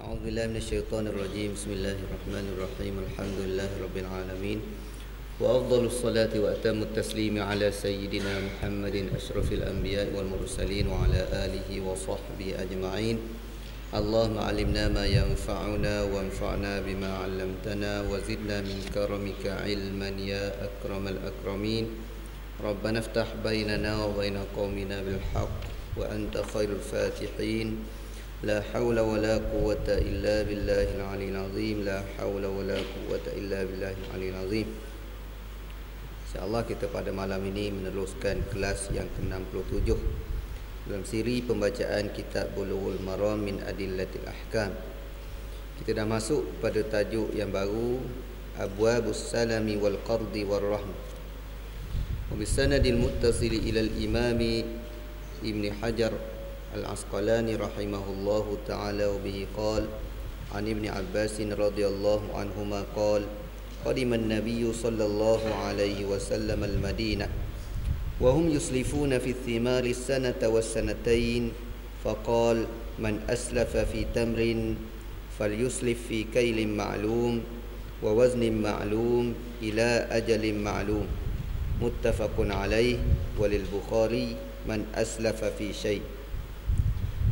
أعوذ بالله من الشيطان الرجيم. بسم الله الرحمن الرحيم. الحمد لله رب العالمين، وأفضل الصلاة وأتم التسليم على سيدنا محمد أشرف الأنبياء والمرسلين وعلى آله وصحبه أجمعين. اللهم علمنا ما ينفعنا وانفعنا بما علمتنا وزدنا من كرمك علما يا أكرم الأكرمين. ربنا افتح بيننا وبين قومنا بالحق وأنت خير الفاتحين. لا حول ولا قوة إلا بالله العلي العظيم. لا حول ولا قوة إلا بالله العلي العظيم. InsyaAllah kita pada malam ini meneruskan kelas yang ke-67 dalam siri pembacaan kitab Bulughul Maram min Adillatil Ahkam. Kita dah masuk pada tajuk yang baru, Abwabus Salami wal Qardi wal Rahm. Wa bisanadil muttasili ila al-imami Ibn Hajar Al-Asqalani rahimahullahu ta'ala wa bihi qala an Ibn Abbas radhiyallahu anhuma qala qadima an-nabiy sallallahu alaihi wasallam al-Madinah wa hum yuslifuna fi thimari as-sanata was-sanatayn faqala man aslafa fi tamrin falyuslif fi kaylin ma'lum wa waznin ma'lum ila ajalin ma'lum. Muttafaqun alaih wa lil Bukhari man aslafa fi syai'.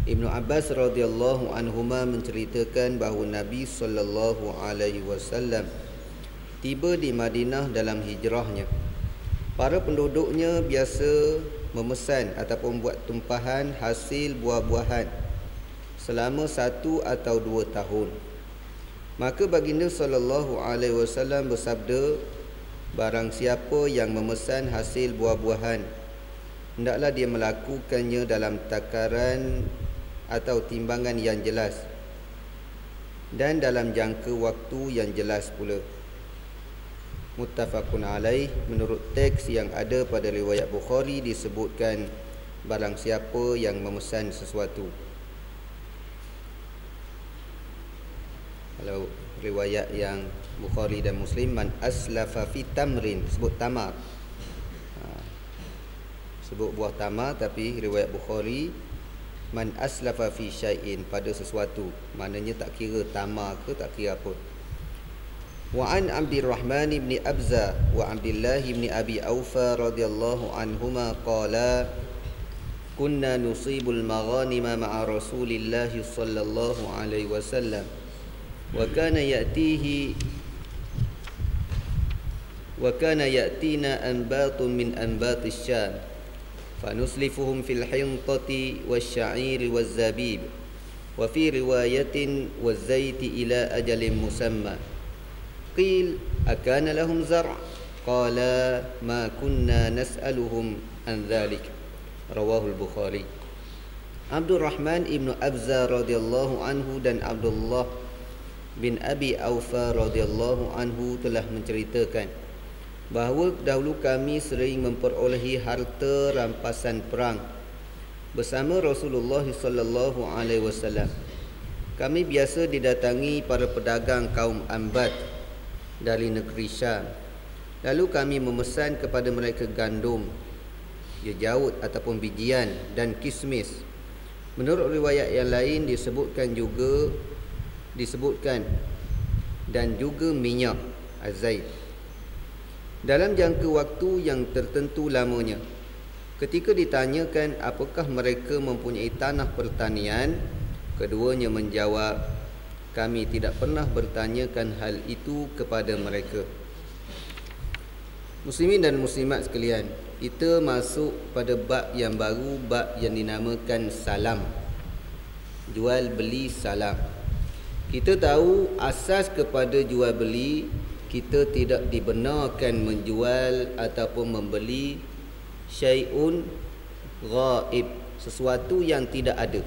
Ibnu Abbas radhiyallahu anhuma menceritakan bahawa Nabi sallallahu alaihi wasallam tiba di Madinah dalam hijrahnya. Para penduduknya biasa memesan ataupun buat tumpahan hasil buah-buahan selama 1 atau 2 tahun. Maka baginda sallallahu alaihi wasallam bersabda, barang siapa yang memesan hasil buah-buahan, hendaklah dia melakukannya dalam takaran atau timbangan yang jelas dan dalam jangka waktu yang jelas pula. Muttafaqun alaih. Menurut teks yang ada pada riwayat Bukhari disebutkan barang siapa yang memesan sesuatu. Kalau riwayat yang Bukhari dan Muslim, man aslafa fi tamrin, sebut tamar, sebut buah tamar, tapi riwayat Bukhari man aslafa fi syai'in, pada sesuatu, maknanya tak kira tamar ke tak kira apa. Wa an Abdurrahman ibn Abza wa Abdullah ibn Abi Aufa radhiyallahu anhuma qala kunna nusibul maghanima ma'a Rasulillah sallallahu alaihi wasallam wa kana ya'tina anbatun min anbatis Syam فنسلفهم في الحنطة والشعير والزبيب وفي رواية والزيت إلى أجل مسمى. قيل أكان لهم زرع؟ قال ما كنا نسألهم عن ذلك. رواه البخاري. Abdurrahman ibn Abza radhiyallahu anhu dan Abdullah bin Abi Aufa radhiyallahu anhu telah menceritakan bahawa dahulu kami sering memperolehi harta rampasan perang bersama Rasulullah sallallahu alaihi wasallam. Kami biasa didatangi para pedagang kaum Ambat dari negeri Syam. Lalu kami memesan kepada mereka gandum, jaut ataupun bijian dan kismis. Menurut riwayat yang lain disebutkan dan juga minyak azait dalam jangka waktu yang tertentu lamanya. Ketika ditanyakan apakah mereka mempunyai tanah pertanian, keduanya menjawab, kami tidak pernah bertanyakan hal itu kepada mereka. Muslimin dan muslimat sekalian, kita masuk pada bab yang baru, bab yang dinamakan salam. Jual beli salam. Kita tahu asas kepada jual beli, kita tidak dibenarkan menjual ataupun membeli syai'un ghaib, sesuatu yang tidak ada.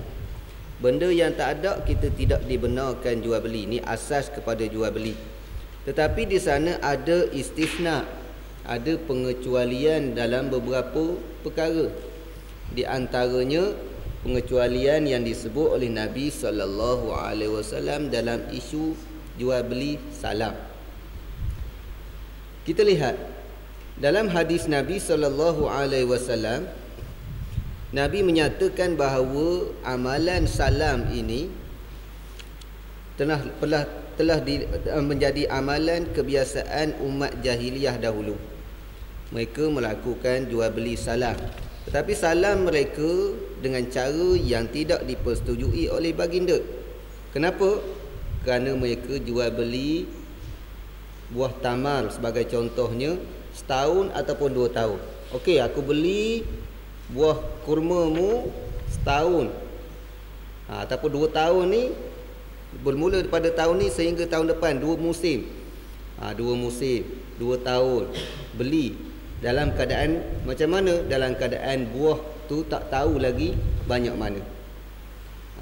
Benda yang tak ada kita tidak dibenarkan jual beli. Ini asas kepada jual beli. Tetapi di sana ada istisna, ada pengecualian dalam beberapa perkara. Di antaranya pengecualian yang disebut oleh Nabi sallallahu alaihi wasallam dalam isu jual beli salam. Kita lihat dalam hadis Nabi sallallahu alaihi wasallam, Nabi menyatakan bahawa amalan salam ini menjadi amalan kebiasaan umat jahiliyah dahulu. Mereka melakukan jual beli salam, tetapi salam mereka dengan cara yang tidak dipersetujui oleh baginda. Kenapa? Kerana mereka jual beli buah tamar sebagai contohnya setahun ataupun 2 tahun. Okey, aku beli buah kurmamu setahun, ataupun 2 tahun ni, bermula daripada tahun ni sehingga tahun depan, 2 musim. 2 musim, 2 tahun beli. Dalam keadaan macam mana? Dalam keadaan buah tu tak tahu lagi banyak mana.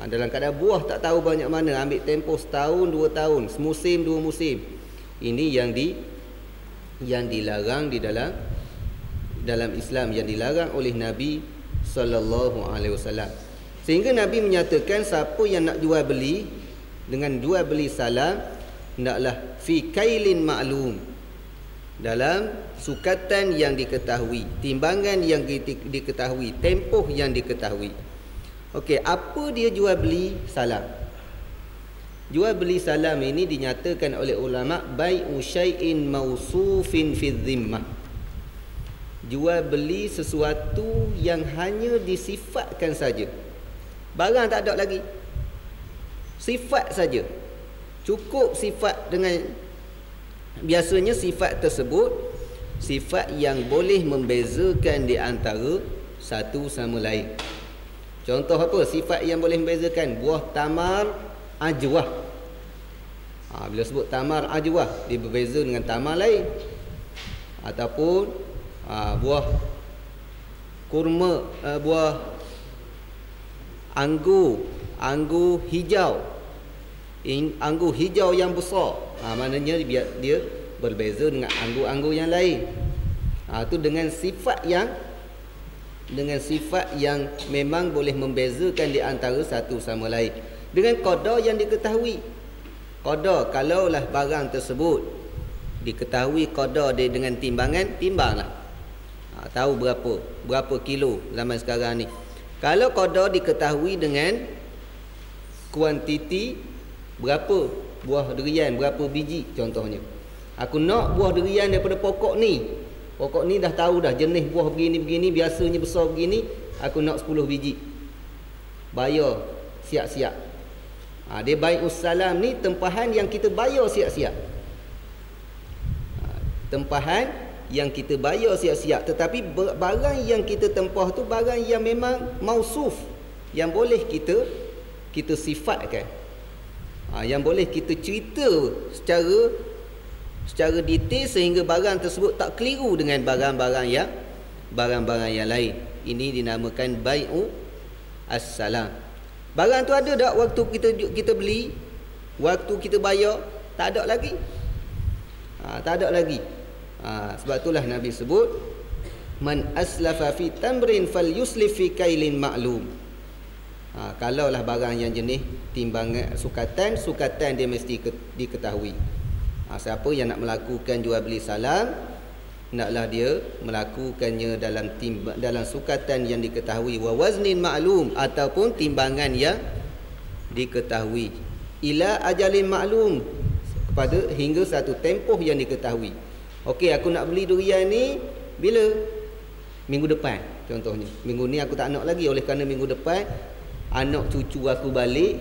Dalam keadaan buah tak tahu banyak mana, ambil tempoh setahun, 2 tahun, semusim, 2 musim. Ini yang dilarang di dalam Islam, yang dilarang oleh Nabi sallallahu alaihi wasallam. Sehingga Nabi menyatakan siapa yang nak jual beli dengan jual beli salam, hendaklah fi kailin ma'lum, dalam sukatan yang diketahui, timbangan yang diketahui, tempoh yang diketahui. Okey, apa dia jual beli salam? Jual beli salam ini dinyatakan oleh ulama bai'u syai'in mausufin fi dhimmah. Jual beli sesuatu yang hanya disifatkan saja. Barang tak ada lagi. Sifat saja. Cukup sifat dengan, biasanya sifat tersebut sifat yang boleh membezakan di antara satu sama lain. Contoh apa sifat yang boleh membezakan? Buah tamar ajwah. Bila sebut tamar ajwah, dia berbeza dengan tamar lain. Ataupun buah kurma, buah anggur hijau, anggur hijau yang besar, maknanya dia berbeza dengan anggur-anggur yang lain. Itu dengan sifat yang memang boleh membezakan di antara satu sama lain. Dengan qadar yang diketahui. Qadar, kalaulah barang tersebut diketahui qadar dia dengan timbangan, timbanglah. Tahu berapa kilo zaman sekarang ni. Kalau qadar diketahui dengan kuantiti berapa buah durian, berapa biji contohnya. Aku nak buah durian daripada pokok ni. Pokok ni dah tahu dah jenis buah begini-begini, biasanya besar begini, aku nak 10 biji. Bayar siap-siap. Dia bai'us salam ni tempahan yang kita bayar siap-siap. Tempahan yang kita bayar siap-siap, tetapi barang yang kita tempah tu barang yang memang mausuf, yang boleh kita sifatkan. Yang boleh kita cerita secara detail sehingga barang tersebut tak keliru dengan barang-barang yang lain. Ini dinamakan bai'u as-salam. Barang tu ada tak waktu kita beli, waktu kita bayar? Tak ada lagi. Tak ada lagi. Sebab itulah Nabi sebut man aslafa fi tamrin falyuslif fi kailin ma'lum. Kalaulah barang yang jenis timbangan sukatan dia mesti diketahui. Siapa yang nak melakukan jual beli salam, naklah dia melakukannya dalam sukatan yang diketahui, wa waznin ma'lum, ataupun timbangan yang diketahui, ila ajalin ma'lum, kepada hingga satu tempoh yang diketahui. Okey, aku nak beli durian ni bila? Minggu depan contohnya. Minggu ni aku tak nak lagi, oleh kerana minggu depan anak cucu aku balik,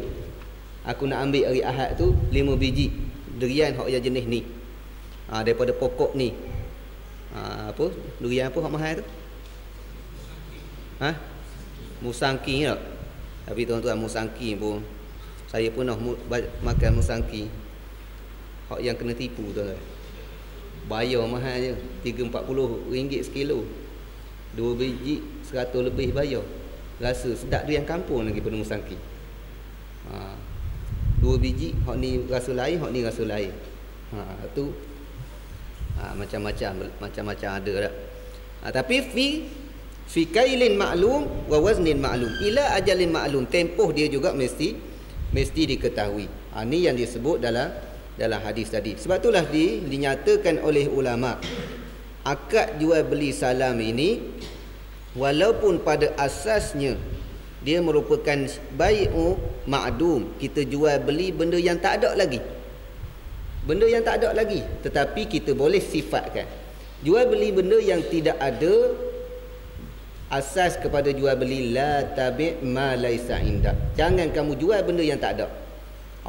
aku nak ambil hari Ahad tu 5 biji durian hak yang jenis ni, daripada pokok ni. Apa durian apa hak mahal tu? Musangki tak? Tapi tuan-tuan, musangki pun saya pernah makan musangki. Hak yang kena tipu tuan-tuan. Bayar mahal je, 30-40 ringgit sekilo. 2 biji 100 lebih bayar. Rasa sedap durian kampung lagi pada musangki. 2 biji, hak ni rasa lain, hak ni rasa lain. Tu macam-macam ada tak. Tapi fi kailin ma'lum wa waznin ma'lum, ila ajalin ma'lum, tempoh dia juga mesti diketahui. Ni yang disebut dalam hadis tadi. Sebab itulah dinyatakan oleh ulama, akad jual beli salam ini walaupun pada asasnya Dia merupakan bai'u ma'dum. Kita jual beli benda yang tak ada lagi. Benda yang tak ada lagi, tetapi kita boleh sifatkan. Jual beli benda yang tidak ada, asas kepada jual beli la tabi' ma laisa indak. Jangan kamu jual benda yang tak ada.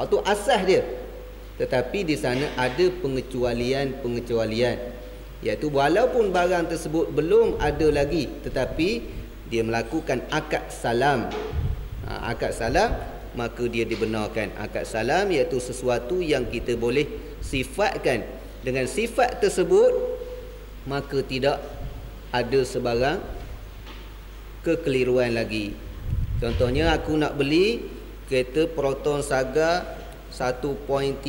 Itu asas dia. Tetapi di sana ada pengecualian, iaitu walaupun barang tersebut belum ada lagi, tetapi dia melakukan akad salam. Akad salam, maka dia dibenarkan. Akad salam iaitu sesuatu yang kita boleh sifatkan. Dengan sifat tersebut, maka tidak ada sebarang kekeliruan lagi. Contohnya, aku nak beli kereta Proton Saga 1.3,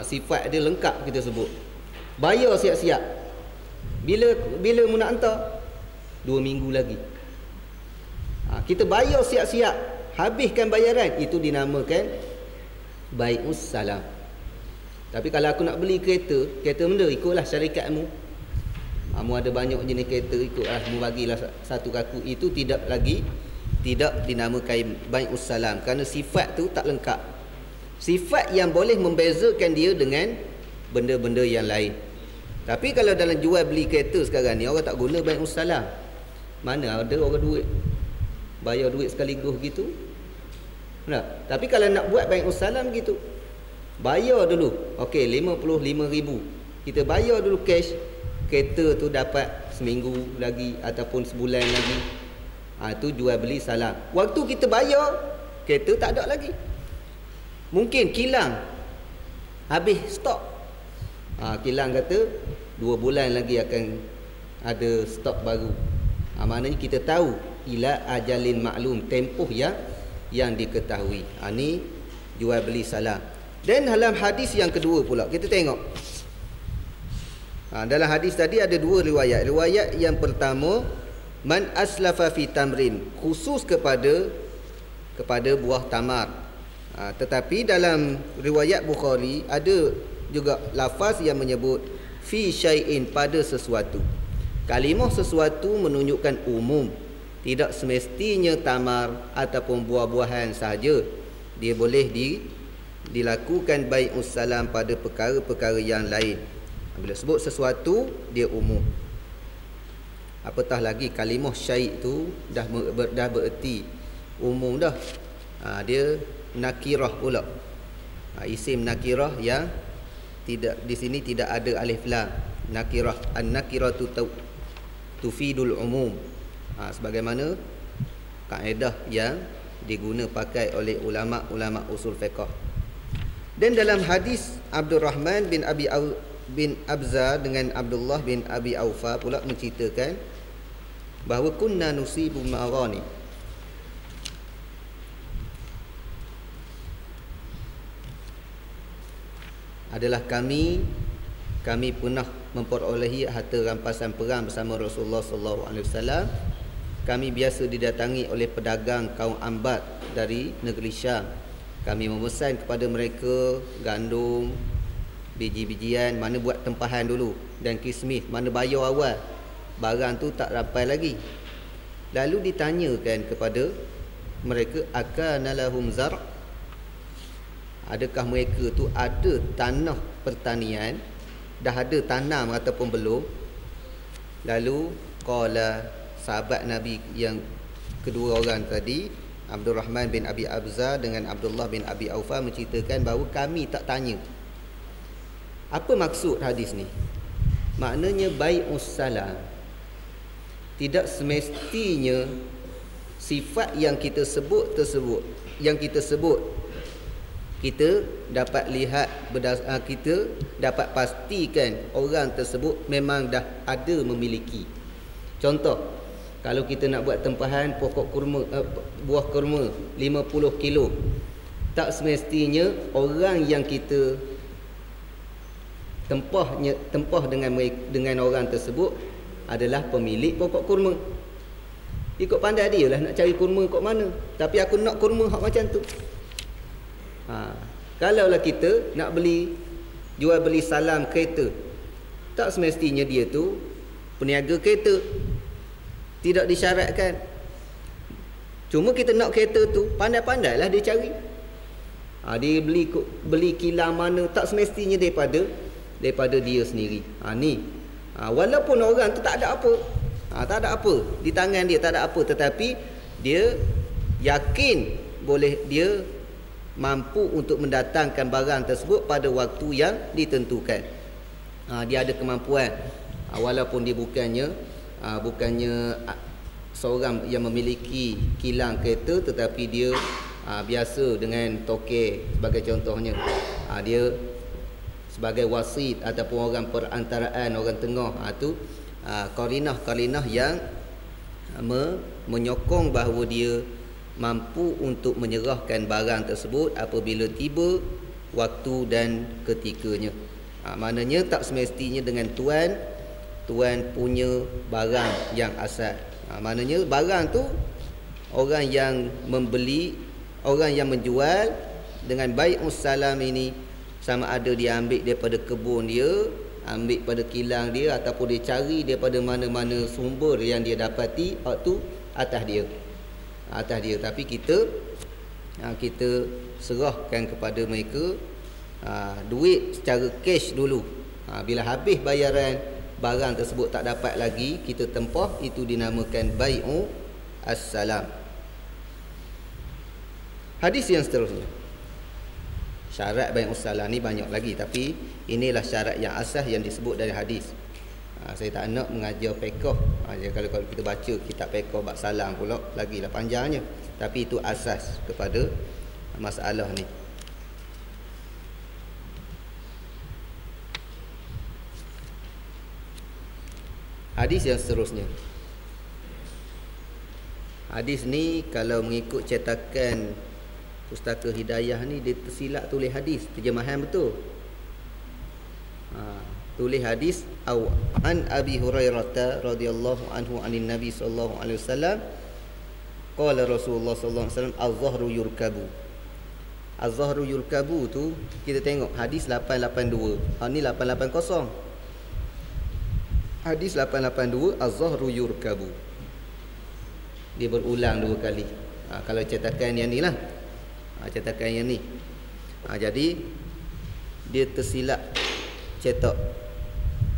sifat dia lengkap kita sebut. Bayar siap-siap. Bila mu nak hantar? 2 minggu lagi. Kita bayar siap-siap, habiskan bayaran, itu dinamakan bai'us salam. Tapi kalau aku nak beli kereta benda, ikutlah syarikatmu. Mu ada banyak jenis kereta, ikutlah, mu bagilah satu kaku. Itu tidak dinamakan bai'us salam, kerana sifat tu tak lengkap. Sifat yang boleh membezakan dia dengan benda-benda yang lain. Tapi kalau dalam jual beli kereta sekarang ni, orang tak guna bai'us salam. Mana ada orang duit bayar duit sekaligus gitu. Nah, tapi kalau nak buat bai'us salam gitu, bayar dulu. Okey, 55,000. Kita bayar dulu cash. Kereta tu dapat seminggu lagi ataupun sebulan lagi. Itu jual beli salam. Waktu kita bayar, kereta tak ada lagi. Mungkin kilang habis stok. Kilang kata 2 bulan lagi akan ada stok baru. Maknanya kita tahu ila ajalin maklum, tempoh yang diketahui. Ni jual beli salam. Dan dalam hadis yang kedua pula, kita tengok. Dalam hadis tadi ada 2 riwayat. Riwayat yang pertama, man aslafa fi tamrin, khusus kepada buah tamar. Tetapi dalam riwayat Bukhari ada juga lafaz yang menyebut fi syai'in, pada sesuatu. Kalimah sesuatu menunjukkan umum. Tidak semestinya tamar ataupun buah-buahan sahaja. Dia boleh dilakukan bai'us salam pada perkara-perkara yang lain. Bila sebut sesuatu, dia umum. Apatah lagi kalimah syai' tu dah bererti umum dah. Dia nakirah pula. Isim nakirah yang tidak di sini tidak ada alif lam. Nakirah, an-nakiratu tufidul umum. Sebagaimana kaedah yang diguna pakai oleh ulama-ulama usul fiqh. Dan dalam hadis Abdurrahman bin Abza dengan Abdullah bin Abi Aufa pula menceritakan bahawa kunna nusibu ma'ghani, adalah kami pernah memperolehi harta rampasan perang bersama Rasulullah sallallahu alaihi wasallam. Kami biasa didatangi oleh pedagang kaum Ambat dari negeri Syam. Kami memesan kepada mereka gandum, biji-bijian, mana buat tempahan dulu, dan kismis, mana bayar awal. Barang tu tak rampai lagi. Lalu ditanyakan kepada mereka, akana lahum zar', adakah mereka tu ada tanah pertanian, dah ada tanam ataupun belum? Lalu qala, sahabat Nabi yang kedua orang tadi, Abdurrahman bin Abi Abza dengan Abdullah bin Abi Aufa, menceritakan bahawa kami tak tanya. Apa maksud hadis ni? Maknanya bai'us salam tidak semestinya sifat yang kita sebut kita dapat lihat kita dapat pastikan orang tersebut memang dah ada memiliki. Contoh, kalau kita nak buat tempahan pokok kurma, buah kurma 50 kilo, tak semestinya orang yang kita tempah dengan orang tersebut adalah pemilik pokok kurma. Ikut pandai dia lah nak cari kurma kat mana. Tapi aku nak kurma hak macam tu. Kalaulah kita nak jual beli salam kereta, tak semestinya dia tu peniaga kereta. Tidak disyaratkan. Cuma kita nak kereta tu, pandai-pandailah dia cari. Dia beli kilang mana, tak semestinya daripada dia sendiri. Ni. Walaupun orang tu tak ada apa. Tak ada apa. Di tangan dia tak ada apa. Tetapi dia yakin dia mampu untuk mendatangkan barang tersebut pada waktu yang ditentukan. Dia ada kemampuan. Walaupun dia bukannya seorang yang memiliki kilang kereta, tetapi dia biasa dengan tokek sebagai contohnya. Dia sebagai wasit ataupun orang perantaraan, orang tengah. Tu qarinah-qarinah yang menyokong bahawa dia mampu untuk menyerahkan barang tersebut apabila tiba waktu dan ketikanya. Maknanya tak semestinya dengan tuan punya barang yang asal. Maknanya barang tu orang yang membeli, orang yang menjual dengan bai'us salam ini, sama ada dia ambil daripada kebun dia, ambil pada kilang dia, ataupun dia cari daripada mana-mana sumber yang dia dapati, tu atas dia. Tapi kita serahkan kepada mereka duit secara cash dulu. Bila habis bayaran, barang tersebut tak dapat lagi kita tempah, itu dinamakan bai'u as-salam. Hadis yang seterusnya. Syarat bai'u as-salam ni banyak lagi, tapi inilah syarat yang asas yang disebut dari hadis. Saya tak nak mengajar fiqh. Kalau kita baca kitab fiqh bab salam pula lagilah panjangnya. Tapi itu asas kepada masalah ni. Hadis yang seterusnya. Hadis ni kalau mengikut cetakan Pustaka Hidayah ni, dia tersilap tulis hadis, terjemahan betul. Tulis hadis an Abi Hurairah radhiyallahu anhu anin Nabi sallallahu alaihi wasallam qala Rasulullah sallallahu alaihi wasallam az-zahru yurkabu. Az-zahru yurkabu tu kita tengok hadis 882. Ni 880. Hadis 882 az-zahru yurkabu. Dia berulang 2 kali. Kalau cetakan yang ni lah. Cetakan yang ni. Jadi dia tersilap cetak.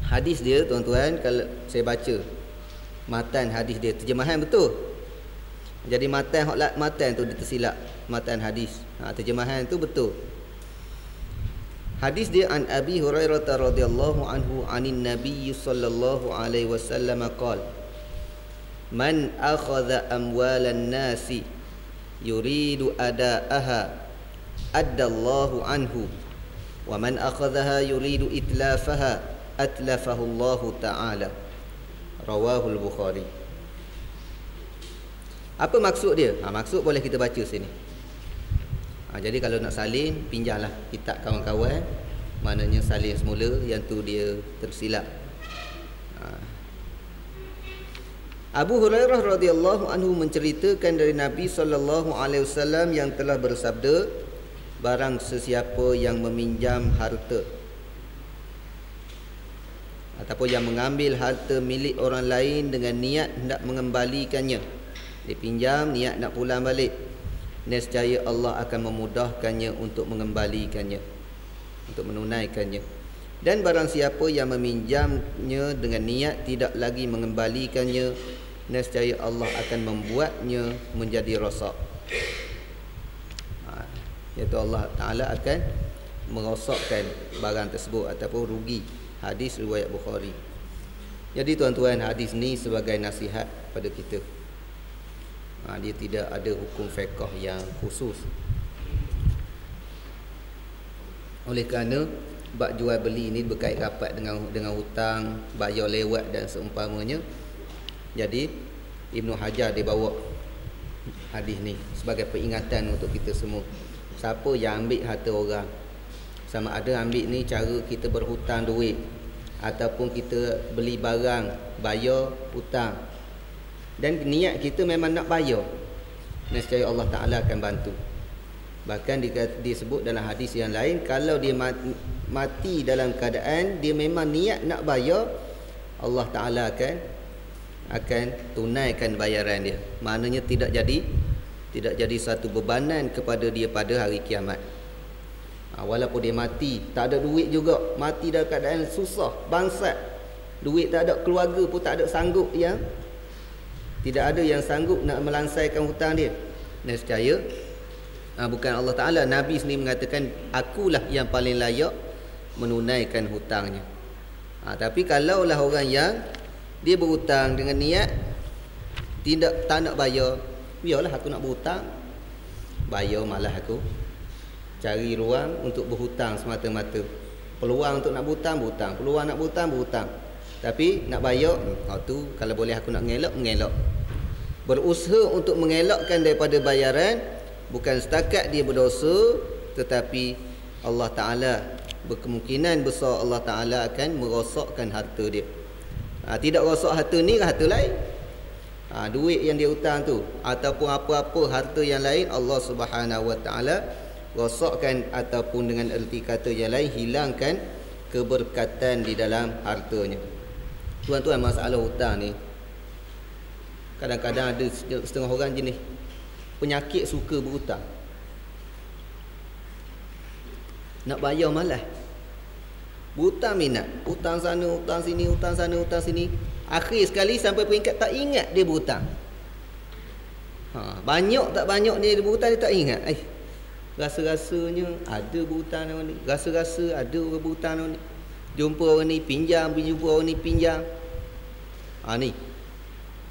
Hadis dia tuan-tuan, kalau saya baca matan hadis dia, terjemahan betul. Jadi matan tu dia tersilap, matan hadis. Terjemahan tu betul. Hadis dia an Abi Hurairah radhiyallahu anhu anin Nabi sallallahu alaihi wasallam qala man akhadha amwalan nasi yuridu adaaha addallahu anhu wa man akhadhaha yuridu itlafaha atlafahu Allah Ta'ala. Rawahul Bukhari. Apa maksud dia? Maksud boleh kita baca sini. Jadi kalau nak salin, pinjamlah kitab kawan-kawan. Maknanya salin semula, yang tu dia tersilap. Abu Hurairah radhiyallahu anhu menceritakan dari Nabi sallallahu alaihi wasallam yang telah bersabda, barang sesiapa yang meminjam harta ataupun yang mengambil harta milik orang lain dengan niat hendak mengembalikannya, dia pinjam niat nak pulang balik, nescaya Allah akan memudahkannya untuk mengembalikannya, untuk menunaikannya. Dan barang siapa yang meminjamnya dengan niat tidak lagi mengembalikannya, nescaya Allah akan membuatnya menjadi rosak. Iaitu Allah Ta'ala akan merosakkan barang tersebut ataupun rugi. Hadis riwayat Bukhari. Jadi tuan-tuan, hadis ni sebagai nasihat pada kita. Dia tidak ada hukum fiqh yang khusus. Oleh kerana bab jual beli ini berkait rapat dengan hutang, bayar lewat dan seumpamanya. Jadi Ibnu Hajar dia bawa hadis ni sebagai peringatan untuk kita semua. Siapa yang ambil harta orang, sama ada ambil ni cara kita berhutang duit ataupun kita beli barang bayar hutang, dan niat kita memang nak bayar, nescaya Allah Ta'ala akan bantu. Bahkan disebut dalam hadis yang lain, kalau dia mati dalam keadaan dia memang niat nak bayar, Allah Ta'ala akan tunaikan bayaran dia. Maknanya tidak jadi tidak jadi satu bebanan kepada dia pada hari kiamat. Walaupun dia mati, tak ada duit juga, mati dalam keadaan susah, bangsat, duit tak ada, keluarga pun tak ada sanggup, yang tidak ada yang sanggup nak melansaikan hutang dia. Nescaya bukan Allah Ta'ala, Nabi sendiri mengatakan akulah yang paling layak menunaikan hutangnya. Tapi kalaulah orang yang dia berhutang dengan niat tak nak bayar, biarlah aku nak berhutang, bayar malah aku cari ruang untuk berhutang semata-mata. Peluang untuk nak berhutang, berhutang. Peluang nak berhutang. Tapi nak bayar, tu kalau boleh aku nak mengelak. Berusaha untuk mengelakkan daripada bayaran, bukan setakat dia berdosa, tetapi Allah Ta'ala, berkemungkinan besar Allah Ta'ala akan merosakkan harta dia. Tidak rosak harta ni, harta lain. Duit yang dia hutang tu ataupun apa-apa harta yang lain, Allah Subhanahu Wa Ta'ala rosakkan, ataupun dengan erti kata yang lain, hilangkan keberkatan di dalam hartanya. Tuan-tuan, masalah hutang ni kadang-kadang ada setengah orang jenis penyakit suka berhutang. Nak bayar malas, berhutang minat, hutang sana, hutang sini, hutang sana, hutang sini. Akhir sekali sampai peringkat tak ingat dia berhutang. Banyak tak banyak dia berhutang, dia tak ingat. Rasa-rasanya ada berhutang orang ni, rasa-rasa ada orang berhutang orang ni. Jumpa orang ni pinjam, jumpa orang ni pinjam. Ni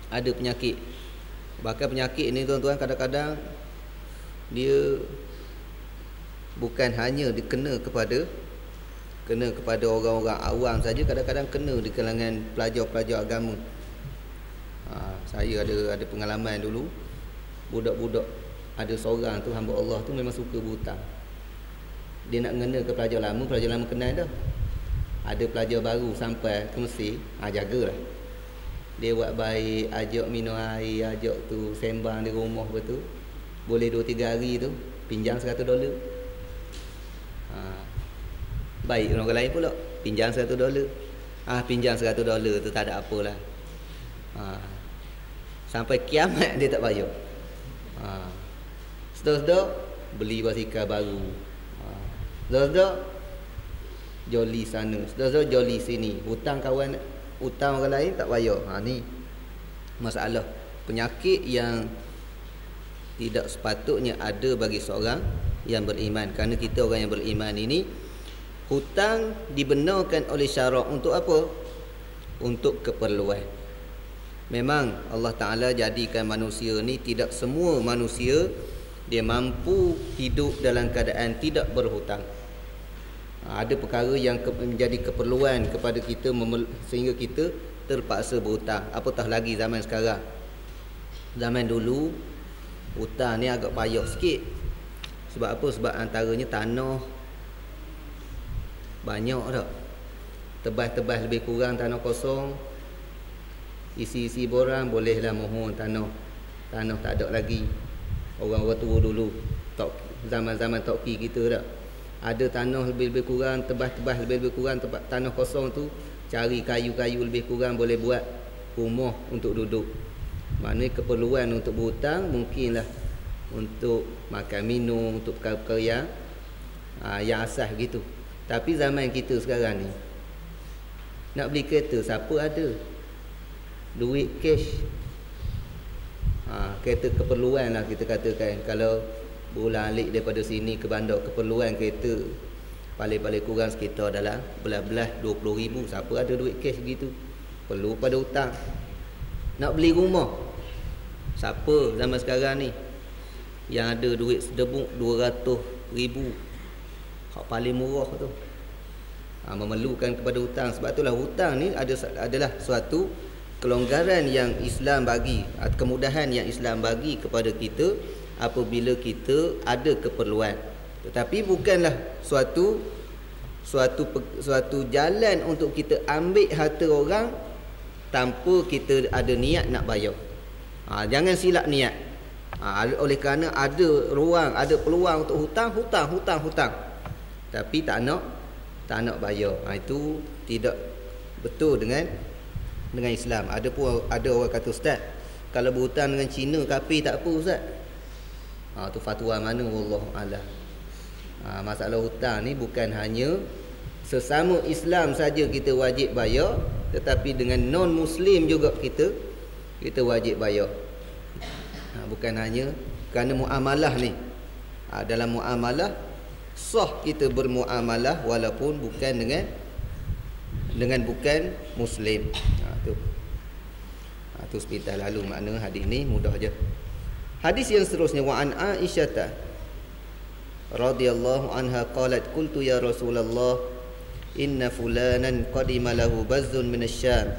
ada penyakit. Bahkan penyakit ni tuan-tuan, kadang-kadang dia bukan hanya dikena kepada orang-orang awam saja, kadang-kadang kena di kalangan pelajar-pelajar agama. Saya ada pengalaman dulu, budak-budak, ada seorang tu hamba Allah tu memang suka berhutang. Dia nak ngena ke pelajar lama kenal dah. Ada pelajar baru sampai ke Mesir, jagalah. Dia buat baik, ajak minum air, ajak tu sembang di rumah betul. Boleh 2-3 hari tu pinjam $100. Baik orang lain pula, pinjam $100. Pinjam $100 tu tak ada apalah. Sampai kiamat dia tak bayar. Sedar-sedar beli basikal baru. Sedar-sedar joli sana, sedar-sedar joli sini. Hutang kawan, hutang orang lain tak bayar. Ni masalah penyakit yang tidak sepatutnya ada bagi seorang yang beriman. Kerana kita orang yang beriman ini, hutang dibenarkan oleh syarak untuk apa? Untuk keperluan. Memang Allah Ta'ala jadikan manusia ni, tidak semua manusia dia mampu hidup dalam keadaan tidak berhutang. Ada perkara yang menjadi keperluan kepada kita sehingga kita terpaksa berhutang. Apatah lagi zaman sekarang. Zaman dulu hutang ni agak payah sikit. Sebab apa? Sebab antaranya tanah banyak tak, tebas-tebas lebih kurang tanah kosong, isi-isi borang, bolehlah mohon tanah tak ada lagi. Orang-orang tua dulu, zaman-zaman Toki kita tak, ada tanah lebih-lebih kurang, tebas-tebas lebih-lebih kurang, tanah kosong tu cari kayu-kayu lebih kurang, boleh buat rumah untuk duduk. Maknanya keperluan untuk berhutang mungkinlah untuk makan minum, untuk perkara-perkara yang asas gitu. Tapi zaman kita sekarang ni, nak beli kereta, siapa ada duit cash? Kereta keperluan lah kita katakan. Kalau berulang-alik daripada sini ke bandar, keperluan kereta paling-paling kurang sekitar dalam belas-belas 20,000. Siapa ada duit cash gitu? Perlu pada hutang. Nak beli rumah, siapa zaman sekarang ni yang ada duit sedebuk 200,000? Hak paling murah tu. Memerlukan kepada hutang. Sebab itulah hutang ni adalah suatu kelonggaran yang Islam bagi, kemudahan yang Islam bagi kepada kita apabila kita ada keperluan. Tetapi bukanlah suatu jalan untuk kita ambil harta orang tanpa kita ada niat nak bayar. Jangan silap niat. Oleh kerana ada ruang, ada peluang untuk hutang, tapi tak nak bayar. Itu tidak betul dengan Islam. Ada orang kata, Ustaz, kalau berhutang dengan Cina kafir tak apa Ustaz? Tu fatwa mana wallahu alam. Masalah hutang ni bukan hanya sesama Islam saja kita wajib bayar, tetapi dengan non muslim juga kita wajib bayar. Bukan hanya kerana muamalah ni. Dalam muamalah sah kita bermuamalah walaupun bukan dengan bukan muslim. Tu sepintas lalu makna hadis ni mudah je. Hadis yang seterusnya, wa an Aisyah radhiyallahu anha qalat qultu ya Rasulullah inna fulanan qadima lahu bazzun min asy-Syam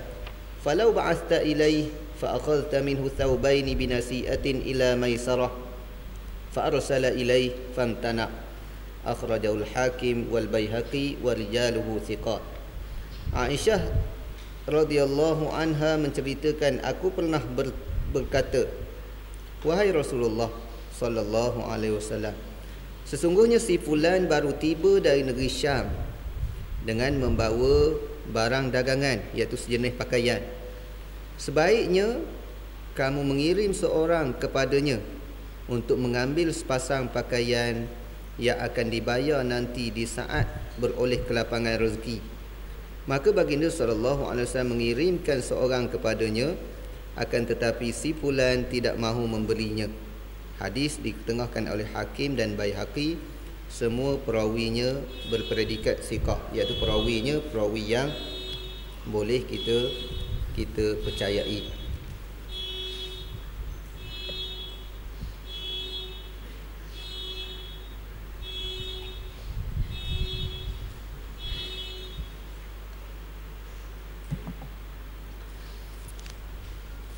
falau ba'athta ilayhi fa akhadhta minhu thawbayn binasi'atin ila maisarah fa arsala ilayhi famtana. Akhrajahu al-Hakim wal Baihaqi wa rijaluhu thiqat. Aisyah radhiyallahu anha menceritakan, aku pernah berkata, wahai Rasulullah sallallahu alaihi wasallam, sesungguhnya si fulan baru tiba dari negeri Syam dengan membawa barang dagangan, iaitu sejenis pakaian. Sebaiknya kamu mengirim seorang kepadanya untuk mengambil sepasang pakaian yang akan dibayar nanti di saat beroleh kelapangan rezeki. Maka baginda sallallahu alaihi wasallam mengirimkan seorang kepadanya, akan tetapi si fulan tidak mahu membelinya. Hadis diketengahkan oleh Hakim dan Baihaqi. Semua perawinya berpredikat siqah, iaitu perawinya perawi yang boleh kita percayai.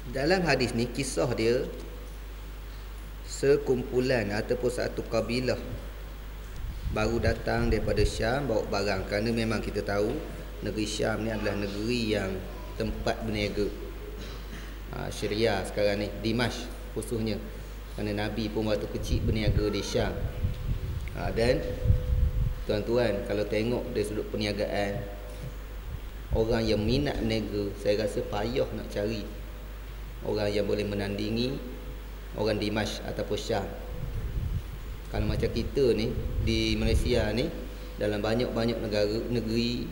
Dalam hadis ni kisah dia sekumpulan ataupun satu kabilah baru datang daripada Syam bawa barang, kerana memang kita tahu negeri Syam ni adalah negeri yang tempat berniaga. Syria sekarang ni, Dimash khususnya, kerana Nabi pun waktu kecil berniaga di Syam. Dan tuan-tuan, kalau tengok dari sudut perniagaan, orang yang minat berniaga, saya rasa payah nak cari orang yang boleh menandingi orang Dimash ataupun Syam. Kalau macam kita ni di Malaysia ni, dalam banyak-banyak negeri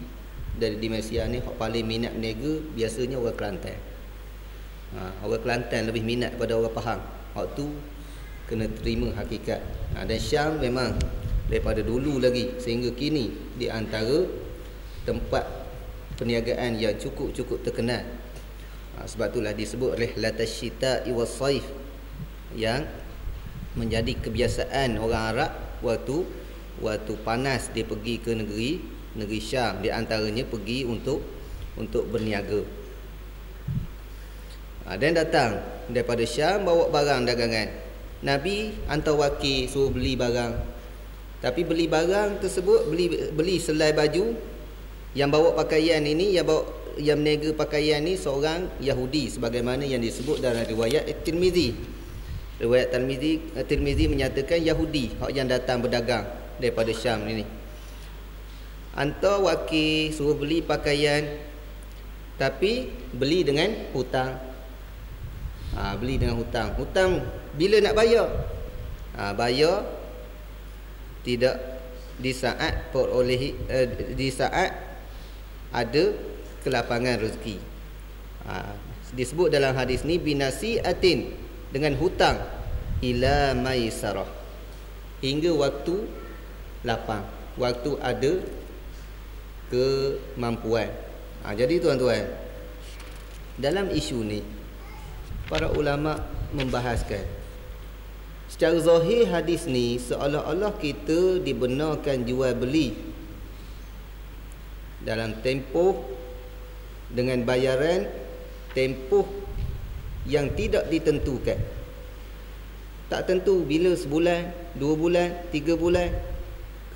dari di Malaysia ni, yang paling minat berniaga biasanya orang Kelantan. Orang Kelantan lebih minat pada orang Pahang. Waktu kena terima hakikat. Dan Syam memang daripada dulu lagi sehingga kini di antara tempat perniagaan yang cukup terkenal. Sebab itulah disebut rihlatash syita'i was-saif, yang menjadi kebiasaan orang Arab waktu panas dia pergi ke negeri Syam, di antaranya pergi untuk berniaga. Dan datang daripada Syam bawa barang dagangan. Nabi hantar wakil suruh beli barang. Tapi beli barang tersebut, beli selai baju. Yang bawa pakaian ini, yang berniaga pakaian ni seorang Yahudi, sebagaimana yang disebut dalam riwayat Tirmizi. Riwayat Tirmizi menyatakan Yahudi yang datang berdagang daripada Syam ini. Hantar wakil suruh beli pakaian, tapi beli dengan hutang. Beli dengan hutang. Hutang bila nak bayar? Bayar tidak di saat di saat ada kelapangan rezeki. Disebut dalam hadis ni binasi'atin, dengan hutang, ila maisarah, hingga waktu lapang, waktu ada kemampuan. Jadi tuan-tuan, dalam isu ni para ulama membahaskan secara zahir hadis ni seolah-olah kita dibenarkan jual beli dalam tempoh dengan bayaran tempoh yang tidak ditentukan. Tak tentu bila, sebulan, 2 bulan, 3 bulan.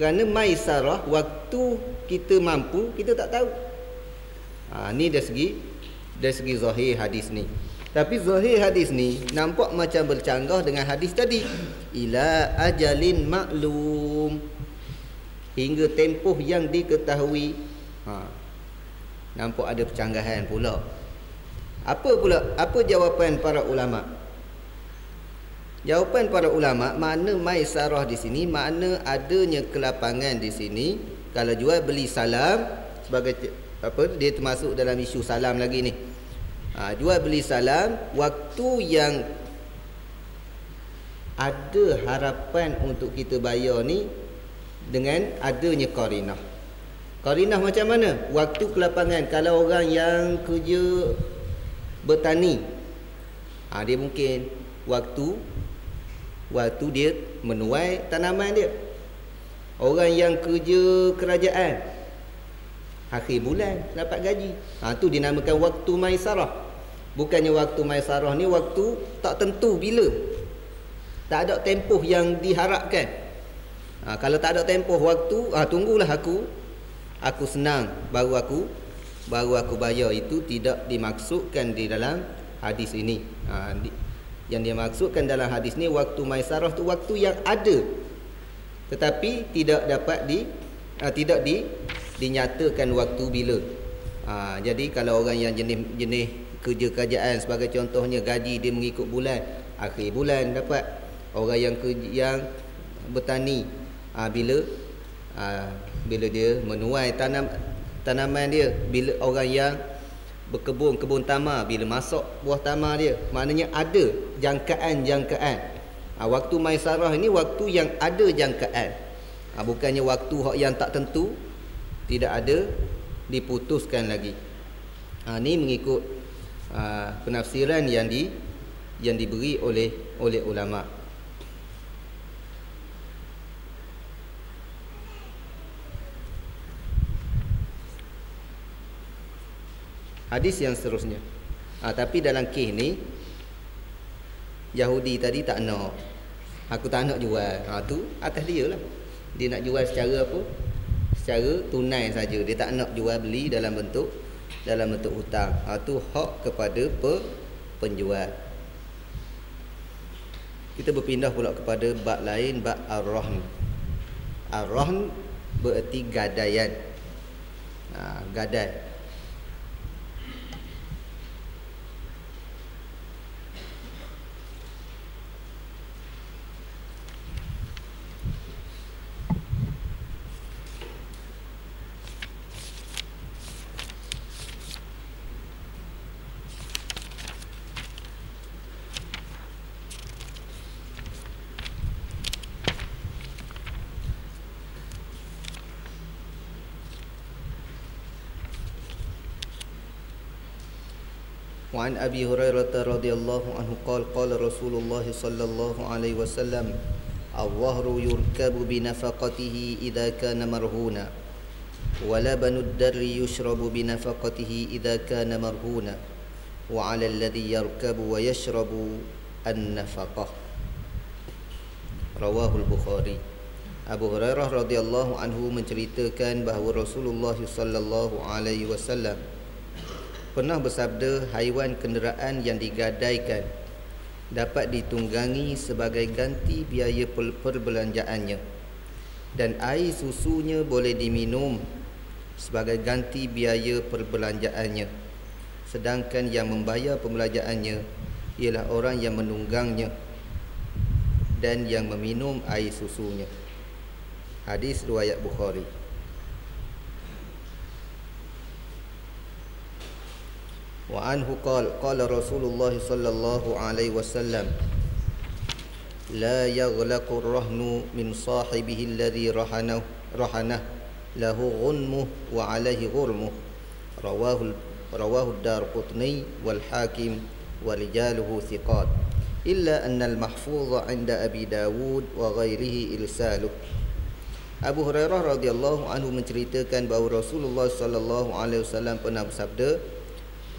Kerana maisarah, waktu kita mampu, kita tak tahu. Ni dari segi zahir hadis ni. Tapi zahir hadis ni nampak macam bercanggah dengan hadis tadi. Ila ajalin maklum, hingga tempoh yang diketahui. Nampak ada percanggahan pula. Apa jawapan para ulama? Jawapan para ulama, makna maisarah di sini makna adanya kelapangan di sini. Kalau jual beli salam sebagai apa, dia termasuk dalam isu salam lagi ni. Jual beli salam, waktu yang ada harapan untuk kita bayar ni dengan adanya qarinah. Qarinah macam mana? Waktu kelapangan. Kalau orang yang kerja bertani, dia mungkin waktu dia menuai tanaman dia. Orang yang kerja kerajaan, akhir bulan dapat gaji. Tu dinamakan waktu maisarah. Bukannya waktu maisarah ni waktu tak tentu bila. Tak ada tempoh yang diharapkan. Kalau tak ada tempoh waktu, tunggulah aku senang baru aku bayar. Itu tidak dimaksudkan di dalam hadis ini. Yang dia maksudkan dalam hadis ni, waktu maisarah tu waktu yang ada, tetapi tidak dapat dinyatakan waktu bila. Jadi kalau orang yang jenis kerja kerajaan sebagai contohnya, gaji dia mengikut bulan, akhir bulan dapat. Orang yang bertani, bila dia menuai tanaman dia. Bila orang yang kebun tamar, bila masuk buah tamar dia, maknanya ada jangkaan. Waktu maisarah ini waktu yang ada jangkaan. Bukannya waktu yang tak tentu, tidak ada, diputuskan lagi. Ini mengikut penafsiran yang diberi oleh ulama. Hadis yang seterusnya. Tapi dalam kes ni, Yahudi tadi tak nak. Aku tak nak jual. Tu atas dia lah. Dia nak jual secara apa? Secara tunai saja. Dia tak nak jual beli dalam bentuk hutang. Tu hak kepada penjual. Kita berpindah pula kepada bab lain, bab ar-rahn. Ar-rahn bererti gadaian. Gadai. وعن أبي هريرة رضي الله عنه قال قال رسول الله صلى الله عليه وسلم الظهر يركب بنفقته إذا كان مرهونا ولبن الدر يشرب بنفقته إذا كان مرهونا وعلى الذي يركب ويشرب النفقة رواه البخاري. Abu Hurairah radhiyallahu anhu menceritakan bahawa Rasulullah sallallahu alaihi wasallam pernah bersabda, haiwan kenderaan yang digadaikan dapat ditunggangi sebagai ganti biaya perbelanjaannya, dan air susunya boleh diminum sebagai ganti biaya perbelanjaannya, sedangkan yang membayar perbelanjaannya ialah orang yang menunggangnya dan yang meminum air susunya. Hadis riwayat Bukhari. Wa anhu qala Rasulullah sallallahu alaihi wasallam la yaghlaqu ar-rahnu min sahibihi alladhi rahanah lahu ghunmuh wa alaihi ghurmuh rawahu ad-Darqutni wal Hakim wa rijaluhu thiqat illa anna al-mahfuz 'inda Abi Dawud wa ghairihi irsaluh. Abu Hurairah radhiyallahu anhu menceritakan bahawa Rasulullah sallallahu alaihi wasallam pernah bersabda,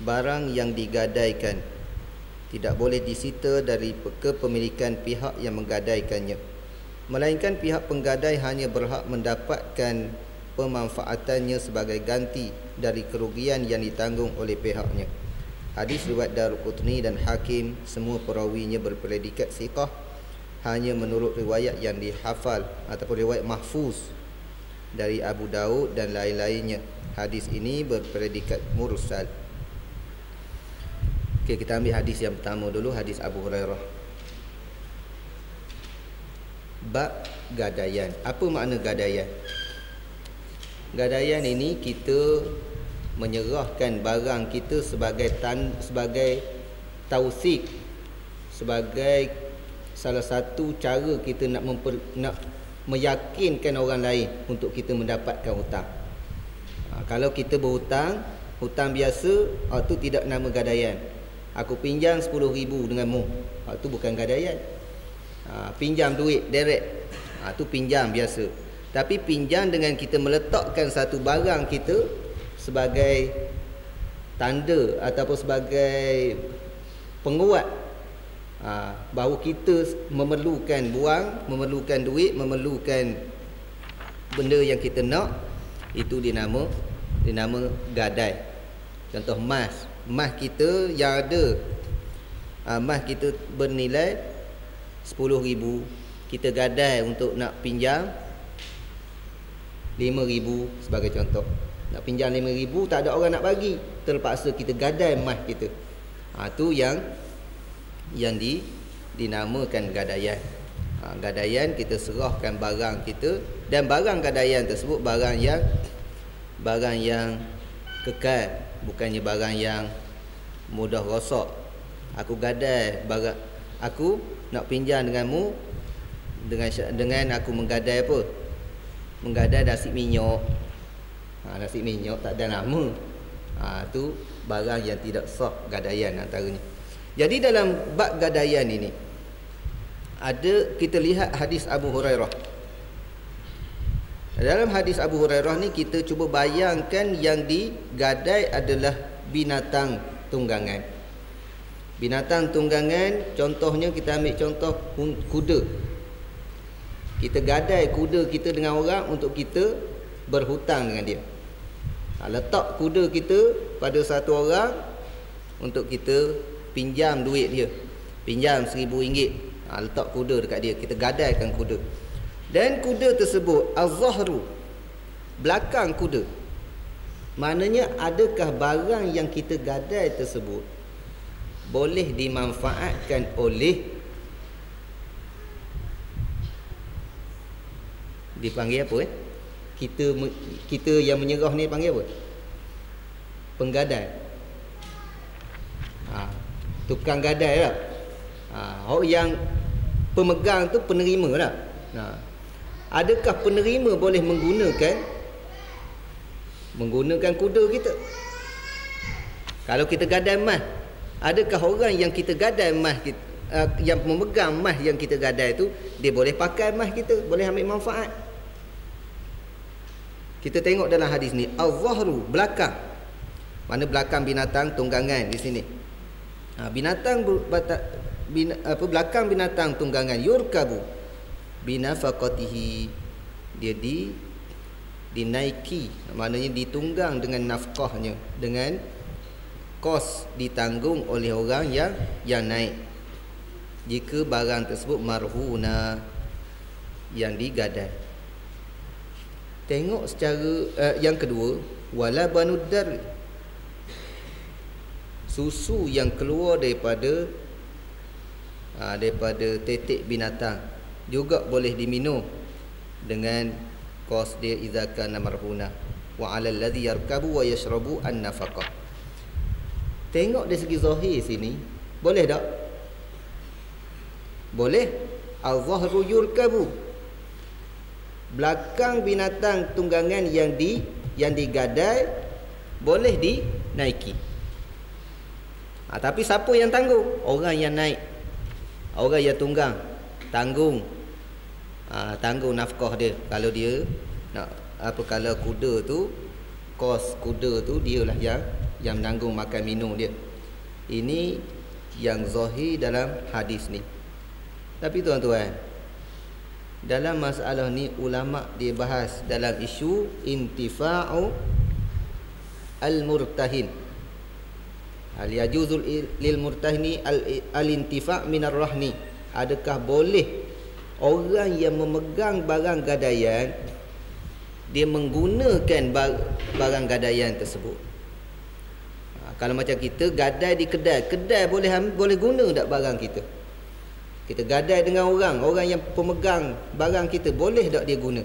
barang yang digadaikan tidak boleh disita dari kepemilikan pihak yang menggadaikannya, melainkan pihak penggadai hanya berhak mendapatkan pemanfaatannya sebagai ganti dari kerugian yang ditanggung oleh pihaknya. Hadis riwayat Darqutni dan Hakim, semua perawinya berpredikat siqah, hanya menurut riwayat yang dihafal ataupun riwayat mahfuz dari Abu Daud dan lain-lainnya. Hadis ini berpredikat mursal. Okey, kita ambil hadis yang pertama dulu, hadis Abu Hurairah. bab gadaian. Apa makna gadaian? Gadaian ini kita menyerahkan barang kita sebagai tausik, sebagai salah satu cara kita nak meyakinkan orang lain untuk kita mendapatkan hutang. Kalau kita berhutang, hutang biasa, itu tidak nama gadaian. Aku pinjam 10,000 denganmu, itu bukan gadaian. Pinjam duit direct, itu pinjam biasa. Tapi pinjam dengan kita meletakkan satu barang kita sebagai tanda ataupun sebagai penguat bahawa kita memerlukan memerlukan duit, memerlukan benda yang kita nak, itu dinama gadai. Contoh emas kita yang ada, emas kita bernilai 10,000, kita gadai untuk nak pinjam 5,000 sebagai contoh. Nak pinjam 5,000, tak ada orang nak bagi, terpaksa kita gadai emas kita. Itu yang dinamakan gadaian. Gadaian, kita serahkan barang kita, dan barang gadaian tersebut barang yang kekal, bukannya barang yang mudah rosak. Aku gadai barang, aku nak pinjam denganmu dengan aku menggadai apa? Menggadai nasi minyak. Nasi minyak tak ada nama. Tu barang yang tidak sah gadaian antaranya. Jadi dalam bab gadaian ini kita lihat hadis Abu Hurairah. Dalam hadis Abu Hurairah ni kita cuba bayangkan yang digadai adalah binatang tunggangan. Binatang tunggangan, contohnya kita ambil contoh kuda. Kita gadai kuda kita dengan orang untuk kita berhutang dengan dia. Letak kuda kita pada satu orang untuk kita pinjam duit dia. Pinjam RM1,000. Letak kuda dekat dia, kita gadaikan kuda. Dan kuda tersebut az-zahru, belakang kuda. Maknanya adakah barang yang kita gadai tersebut boleh dimanfaatkan oleh, dipanggil apa kita yang menyerah ni panggil apa? Penggadai. Tukang gadai lah. Orang yang pemegang tu penerima lah. Adakah penerima boleh menggunakan kuda kita? Kalau kita gadai emas, adakah orang yang kita gadai emas kita, yang memegang emas yang kita gadai tu, dia boleh pakai emas kita, boleh ambil manfaat? Kita tengok dalam hadis ni, az-zahru, belakang. Mana belakang binatang tunggangan di sini. Belakang binatang tunggangan, yurkabu binafaqatihi, dia dinaiki, maknanya ditunggang dengan nafkahnya, dengan kos ditanggung oleh orang yang naik. Jika barang tersebut marhuna, yang digadai. Tengok secara yang kedua, wala banuddar, susu yang keluar daripada tetek binatang juga boleh diminum dengan kos dia idza kana marhuna, wa 'alal ladzi yarkabu wa yashrabu an-nafaqah. Tengok dari segi zahir sini, boleh tak? Boleh. Al-zahru yurkabu, belakang binatang tunggangan yang digadai boleh dinaiki. Tapi siapa yang tanggung? Orang yang naik, orang yang tunggang, tanggung nafkah dia. Kalau dia nak kalau kuda tu, kos kuda tu dialah yang menanggung makan minum dia. Ini yang zahir dalam hadis ni. Tapi tuan-tuan, dalam masalah ni ulama dia bahas dalam isu intifa'u al-murtahin. Hal yajuzul lil murtahini al-intifa' minar rahni. Adakah boleh orang yang memegang barang gadaian dia menggunakan barang gadaian tersebut? Kalau macam kita gadai di kedai boleh guna tak barang kita? Kita gadai dengan orang yang pemegang barang kita, boleh tak dia guna?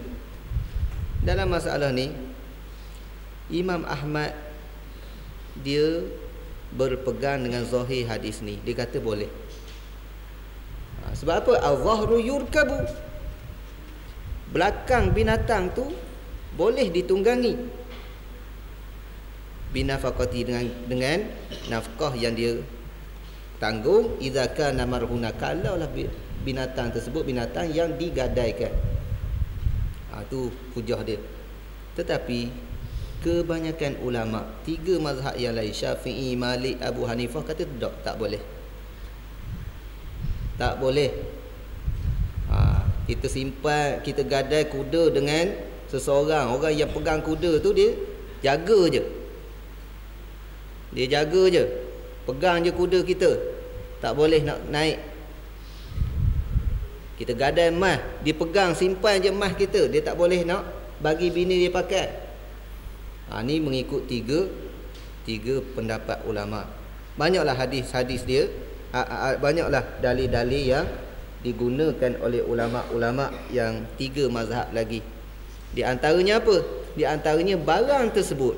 Dalam masalah ni, Imam Ahmad dia berpegang dengan zahir hadis ni. Dia kata boleh. Sebab apa? Al-zahru yurkabu. Belakang binatang tu boleh ditunggangi. Binafaqati, dengan nafkah yang dia tanggung. Idza kana marhuna, kalaulah binatang tersebut binatang yang digadaikan. Tu hujah dia. Tetapi kebanyakan ulama, 3 mazhab yang lain, Syafi'i, Malik, Abu Hanifah, kata tak boleh. Tak boleh. Kita simpan, kita gadai kuda dengan seseorang. Orang yang pegang kuda tu dia jaga je. Dia jaga je. Pegang je kuda kita. Tak boleh nak naik. Kita gadai emas, dia pegang, simpan je emas kita. Dia tak boleh nak bagi bini dia pakai. Ni mengikut tiga pendapat ulama. Banyaklah hadis-hadis dia, banyaklah dalil-dalil yang digunakan oleh ulama-ulama yang 3 mazhab lagi. Di antaranya apa? Di antaranya barang tersebut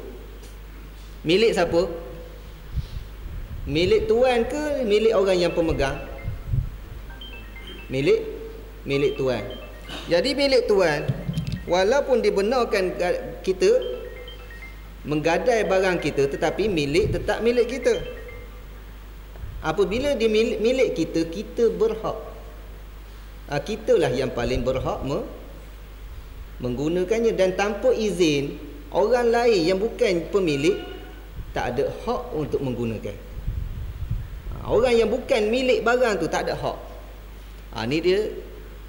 milik siapa? Milik tuan ke milik orang yang pemegang? Milik tuan. Jadi milik tuan, walaupun dibenarkan kita menggadai barang kita, tetapi tetap milik kita. Apabila dia milik kita, kita berhak. Kitalah yang paling berhak menggunakannya, dan tanpa izin orang lain yang bukan pemilik tak ada hak untuk menggunakan. Orang yang bukan milik barang tu tak ada hak. Ni dia.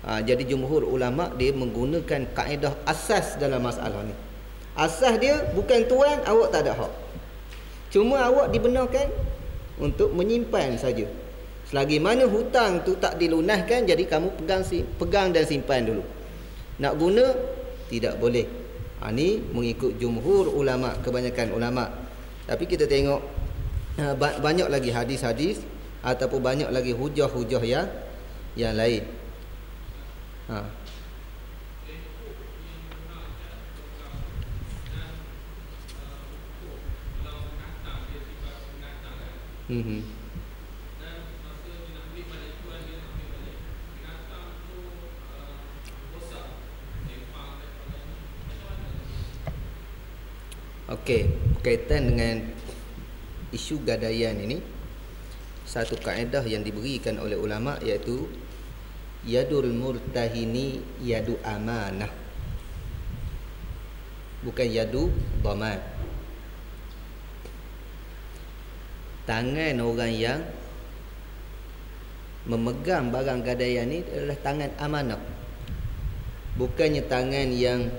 Jadi jumhur ulama dia menggunakan kaedah asas dalam masalah ni. Asas dia bukan tuan, awak tak ada hak. Cuma awak dibenarkan untuk menyimpan saja. Selagi mana hutang tu tak dilunaskan, jadi kamu pegang dan simpan dulu. Nak guna tidak boleh. Ni mengikut jumhur ulama, kebanyakan ulama. Tapi kita tengok banyak lagi hadis-hadis ataupun banyak lagi hujah-hujah yang lain. Okey, berkaitan dengan isu gadaian ini, satu kaedah yang diberikan oleh ulama iaitu yadul murtahini yadu amanah, bukan yadu dhaman. Tangan orang yang memegang barang gadaian ni adalah tangan amanah, bukannya tangan yang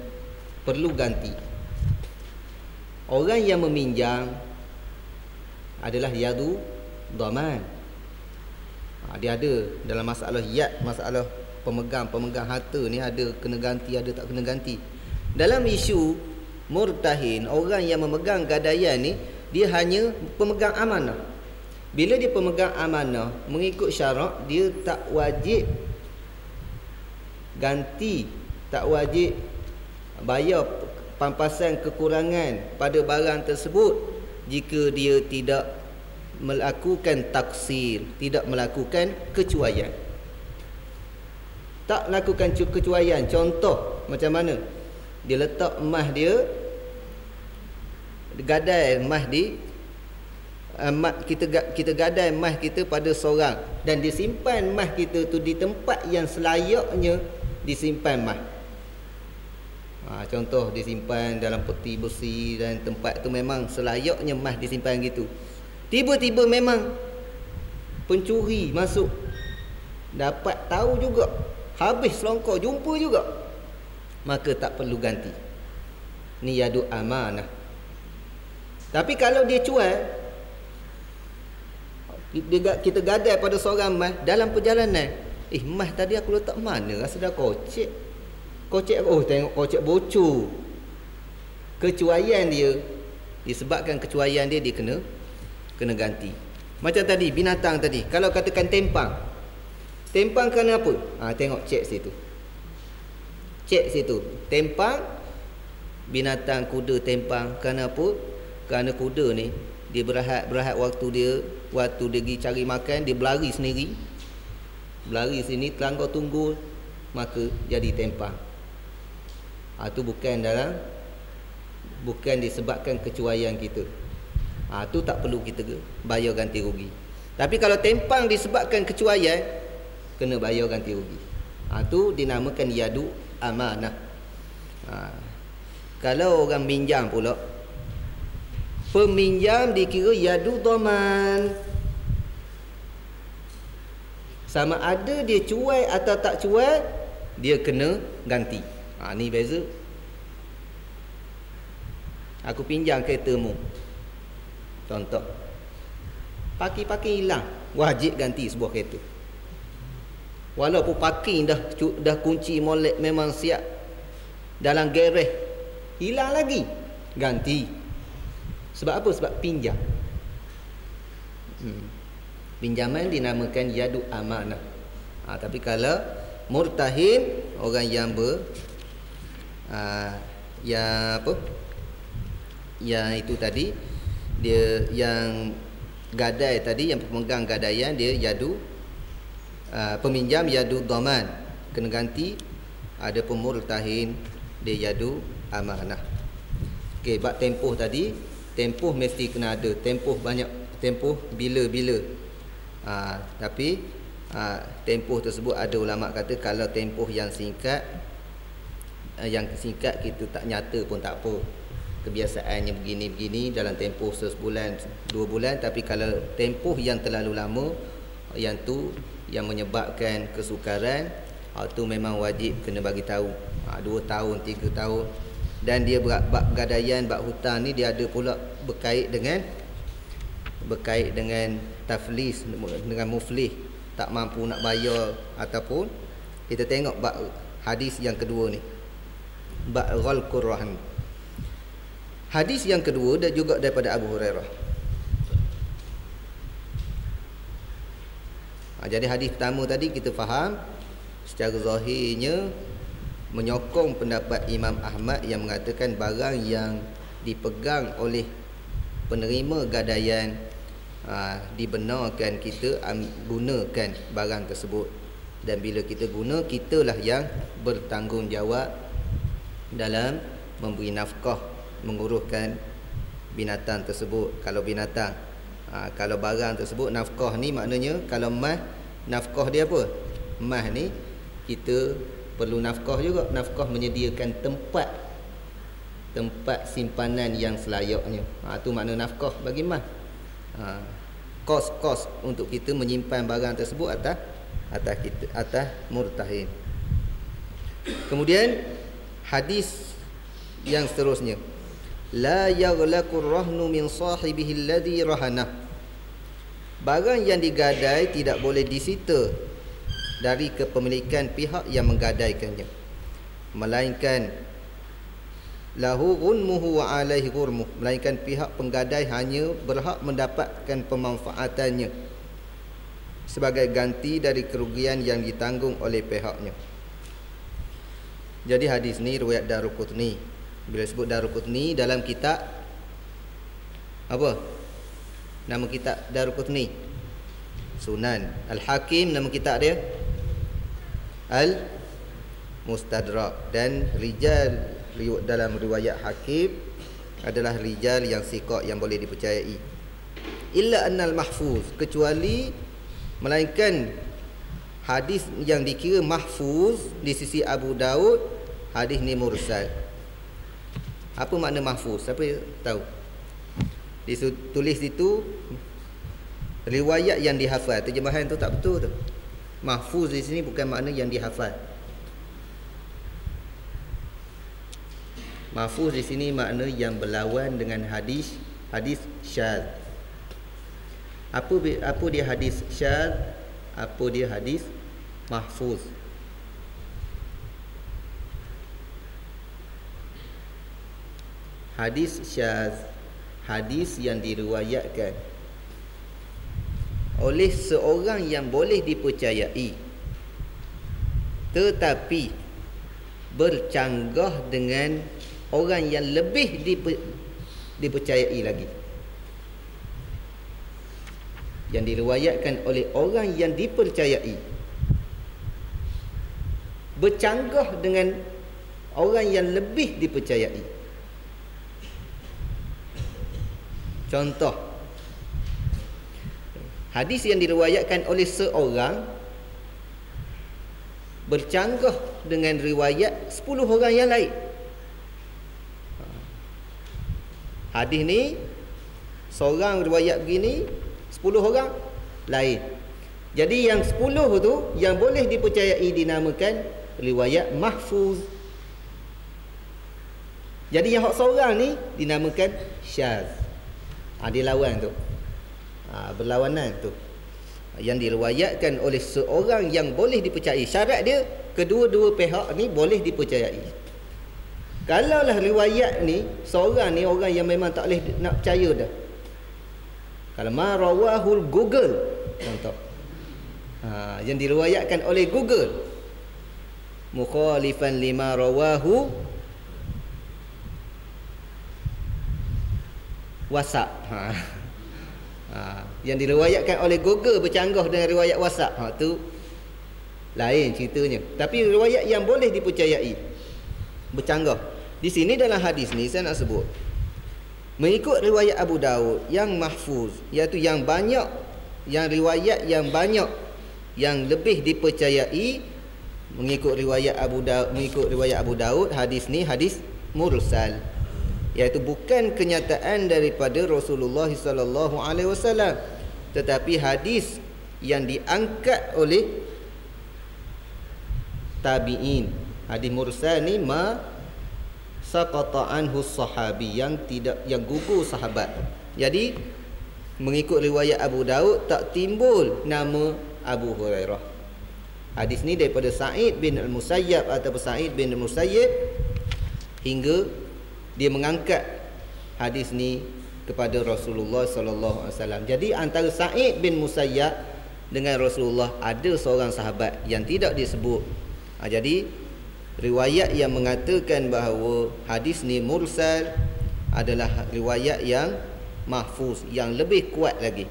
perlu ganti. Orang yang meminjam adalah yadu dhaman. Dia ada dalam masalah yad, masalah pemegang harta ni ada kena ganti, ada tak kena ganti. Dalam isu murtahin, orang yang memegang gadaian ni dia hanya pemegang amanah. Bila dia pemegang amanah, mengikut syarak dia tak wajib ganti, tak wajib bayar pampasan kekurangan pada barang tersebut jika dia tidak melakukan taksir, tidak melakukan kecuaian. Tak melakukan kecuaian, contoh macam mana? Dia letak emas dia, gadai emas kita gadai emas kita pada seorang, dan disimpan emas kita tu di tempat yang selayaknya disimpan emas. Contoh disimpan dalam peti besi, dan tempat tu memang selayaknya emas disimpan gitu. Tiba-tiba memang pencuri masuk, dapat tahu juga, habis selongkor, jumpa juga, maka tak perlu ganti. Ni yadu amanah. Tapi kalau dia cuai, kita gadai pada seorang emas dalam perjalanan, emas tadi aku letak mana? Rasa dah kocek, tengok kocek bocor. Kecuaian dia, disebabkan kecuaian dia kena ganti. Macam tadi binatang tadi, kalau katakan tempang, Tempang kerana apa? Tengok cek situ. Cek situ. Tempang, binatang kuda tempang kerana apa? Kerana kuda ni dia berehat waktu dia pergi cari makan, dia berlari sendiri. Berlari sini, terangga tunggu, maka jadi tempang. Itu bukan disebabkan kecuaian kita. Tu tak perlu kita bayar ganti rugi. Tapi kalau tempang disebabkan kecuaian, kena bayar ganti rugi. Tu dinamakan yadu amanah. Kalau orang minjam pula, peminjam dikira yadu dhaman. Sama ada dia cuai atau tak cuai, dia kena ganti. Ni beza. Aku pinjam keretamu, contoh, parking hilang, wajib ganti sebuah kereta. Walaupun parking dah kunci molek, memang siap dalam garej, hilang lagi, ganti. Sebab apa? Sebab pinjam. Pinjaman dinamakan yadu amanah. Tapi kalau murtahin, orang yang yang itu tadi, dia yang gadai tadi, yang pemegang gadaian, dia yadu peminjam yadu dhaman, kena ganti. Ada pemurtahin, dia yadu amanah. Okey, bab tempoh tadi, tempoh mesti kena ada, tempoh banyak, tempoh bila-bila. Tapi tempoh tersebut ada ulama kata kalau tempoh yang singkat, kita tak nyata pun tak apa, kebiasaannya begini-begini dalam tempoh sebulan 2 bulan. Tapi kalau tempoh yang terlalu lama, yang tu yang menyebabkan kesukaran, tu memang wajib kena bagi tahu. 2 tahun, 3 tahun. Dan dia bab gadaian, bab hutang ni dia ada pula berkait dengan taflis, dengan muflih, tak mampu nak bayar. Ataupun kita tengok bab hadis yang kedua ni, bab ghalqur rahn. Hadis yang kedua dan juga daripada Abu Hurairah. Jadi hadis pertama tadi kita faham secara zahirnya menyokong pendapat Imam Ahmad yang mengatakan barang yang dipegang oleh penerima gadaian, dibenarkan kita gunakan barang tersebut. Dan bila kita guna, kitalah yang bertanggungjawab dalam memberi nafkah, menguruskan binatang tersebut. Kalau binatang, kalau barang tersebut, nafkah ni maknanya, kalau emas, nafkah dia apa? Emas ni kita perlu nafkah juga. Nafkah menyediakan tempat simpanan yang selayaknya. Tu makna nafkah bagi emas. Kos untuk kita menyimpan barang tersebut atas murtahin. Kemudian hadis yang seterusnya, la yaghlaqur rahnu min sahibihi alladhi rahana. Barang yang digadai tidak boleh disita dari kepemilikan pihak yang menggadaikannya, melainkan lahu ghunmuhu wa alaihi ghurmuh, melainkan pihak penggadai hanya berhak mendapatkan pemanfaatannya sebagai ganti dari kerugian yang ditanggung oleh pihaknya. Jadi hadis ni riwayat Daruqutni. Bila sebut Daruqutni dalam kitab apa? Nama kitab Daruqutni Sunan. Al-Hakim nama kitab dia Al-Mustadrak. Dan rijal dalam riwayat Hakim adalah rijal yang siqah, yang boleh dipercayai. Illa annal mahfuz, kecuali melainkan hadis yang dikira mahfuz di sisi Abu Daud, hadis ni mursal. Apa makna mahfuz? Siapa tahu? Ditulis itu riwayat yang dihafal. Terjemahan tu tak betul tu. Mahfuz di sini bukan makna yang dihafal. Mahfuz di sini makna yang berlawan dengan hadis syadz. Apa dia hadis syadz? Apa dia hadis mahfuz? Hadis syadz, hadis yang diriwayatkan oleh seorang yang boleh dipercayai, tetapi bercanggah dengan orang yang lebih dipercayai lagi, yang diriwayatkan oleh orang yang dipercayai, bercanggah dengan orang yang lebih dipercayai. Contoh, hadis yang diriwayatkan oleh seorang bercanggah dengan riwayat 10 orang yang lain. Hadis ni seorang riwayat begini, 10 orang lain. Jadi yang 10 tu yang boleh dipercayai dinamakan riwayat mahfuz. Jadi yang hak seorang ni dinamakan syaz. Dia lawan tu. Berlawanan tu. Yang diriwayatkan oleh seorang yang boleh dipercayai. Syarat dia kedua-dua pihak ni boleh dipercayai. Kalaulah riwayat ni seorang ni orang yang memang tak boleh nak percaya dah. Kalau ma rawahul Google, contoh. Yang diriwayatkan oleh Google, mukhalifan lima rawahu WhatsApp. Yang diriwayatkan oleh Google bercanggah dengan riwayat WhatsApp. Tu lain ceritanya. Tapi riwayat yang boleh dipercayai bercanggah. Di sini dalam hadis ni saya nak sebut, mengikut riwayat Abu Daud yang mahfuz, iaitu yang banyak, yang riwayat yang banyak, yang lebih dipercayai, mengikut riwayat Abu Daud, hadis ni hadis mursal, iaitu bukan kenyataan daripada Rasulullah sallallahu alaihi wasallam, tetapi hadis yang diangkat oleh tabi'in. Hadis mursal ni saqata anhu sahabi, yang gugur sahabat. Jadi mengikut riwayat Abu Daud tak timbul nama Abu Hurairah. Hadis ni daripada Sa'id bin al-Musayyab atau Sa'id bin al-Musayyib, hingga dia mengangkat hadis ni kepada Rasulullah sallallahu alaihi wasallam. Jadi antara Sa'id bin Musayyab dengan Rasulullah ada seorang sahabat yang tidak disebut. Jadi riwayat yang mengatakan bahawa hadis ni mursal adalah riwayat yang mahfuz, yang lebih kuat lagi.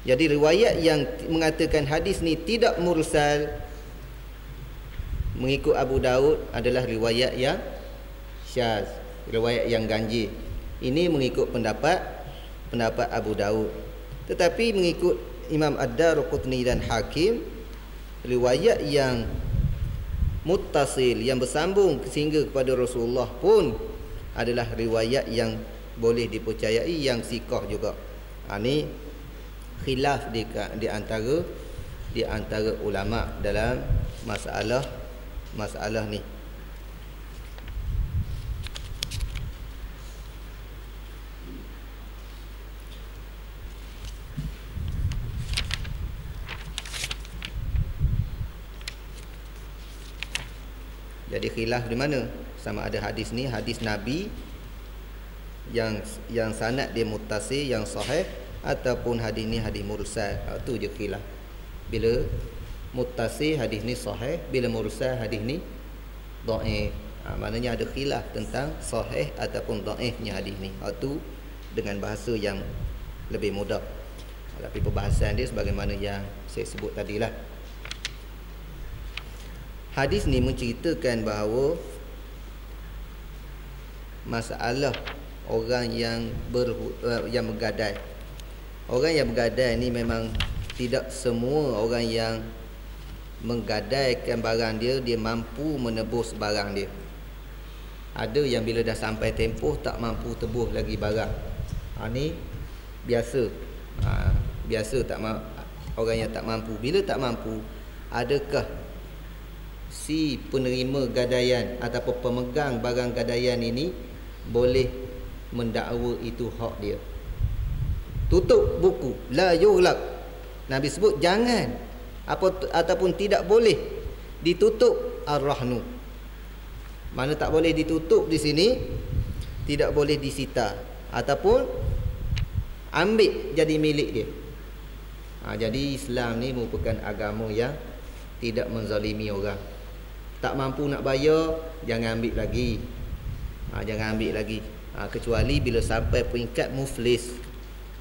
Jadi riwayat yang mengatakan hadis ni tidak mursal mengikut Abu Daud adalah riwayat yang syaz, riwayat yang ganjil. Ini mengikut pendapat Abu Daud. Tetapi mengikut Imam Ad-Darqutni dan Hakim, riwayat yang muttasil, yang bersambung sehingga kepada Rasulullah pun adalah riwayat yang boleh dipercayai, yang sikah juga. Ini khilaf di antara ulama dalam masalah ni. Jadi khilaf di mana? Sama ada hadis ni hadis Nabi yang sanad dia muttasil, yang sahih, ataupun hadis ni hadis mursal. Itu je khilaf. Bila muttasil hadis ni sahih, bila mursal hadis ni dhaif. Maknanya ada khilaf tentang sahih ataupun dhaifnya hadis ni. Itu dengan bahasa yang lebih mudah. Tapi perbahasan dia sebagaimana yang saya sebut tadilah. Hadis ni menceritakan bahawa masalah orang yang bergadai. Orang yang bergadai ni memang tidak semua orang yang menggadaikan barang dia mampu menebus barang dia. Ada yang bila dah sampai tempoh tak mampu tebus lagi barang. Ni biasa. Biasa orang yang tak mampu. Bila tak mampu, adakah si penerima gadaian ataupun pemegang barang gadaian ini boleh mendakwa itu hak dia? Tutup buku, la yughlaq. Nabi sebut jangan ataupun tidak boleh ditutup ar-rahnu. Mana tak boleh ditutup di sini, tidak boleh disita ataupun ambil jadi milik dia. Jadi Islam ni merupakan agama yang tidak menzalimi orang. Tak mampu nak bayar, jangan ambil lagi. Jangan ambil lagi. Kecuali bila sampai peringkat muflis.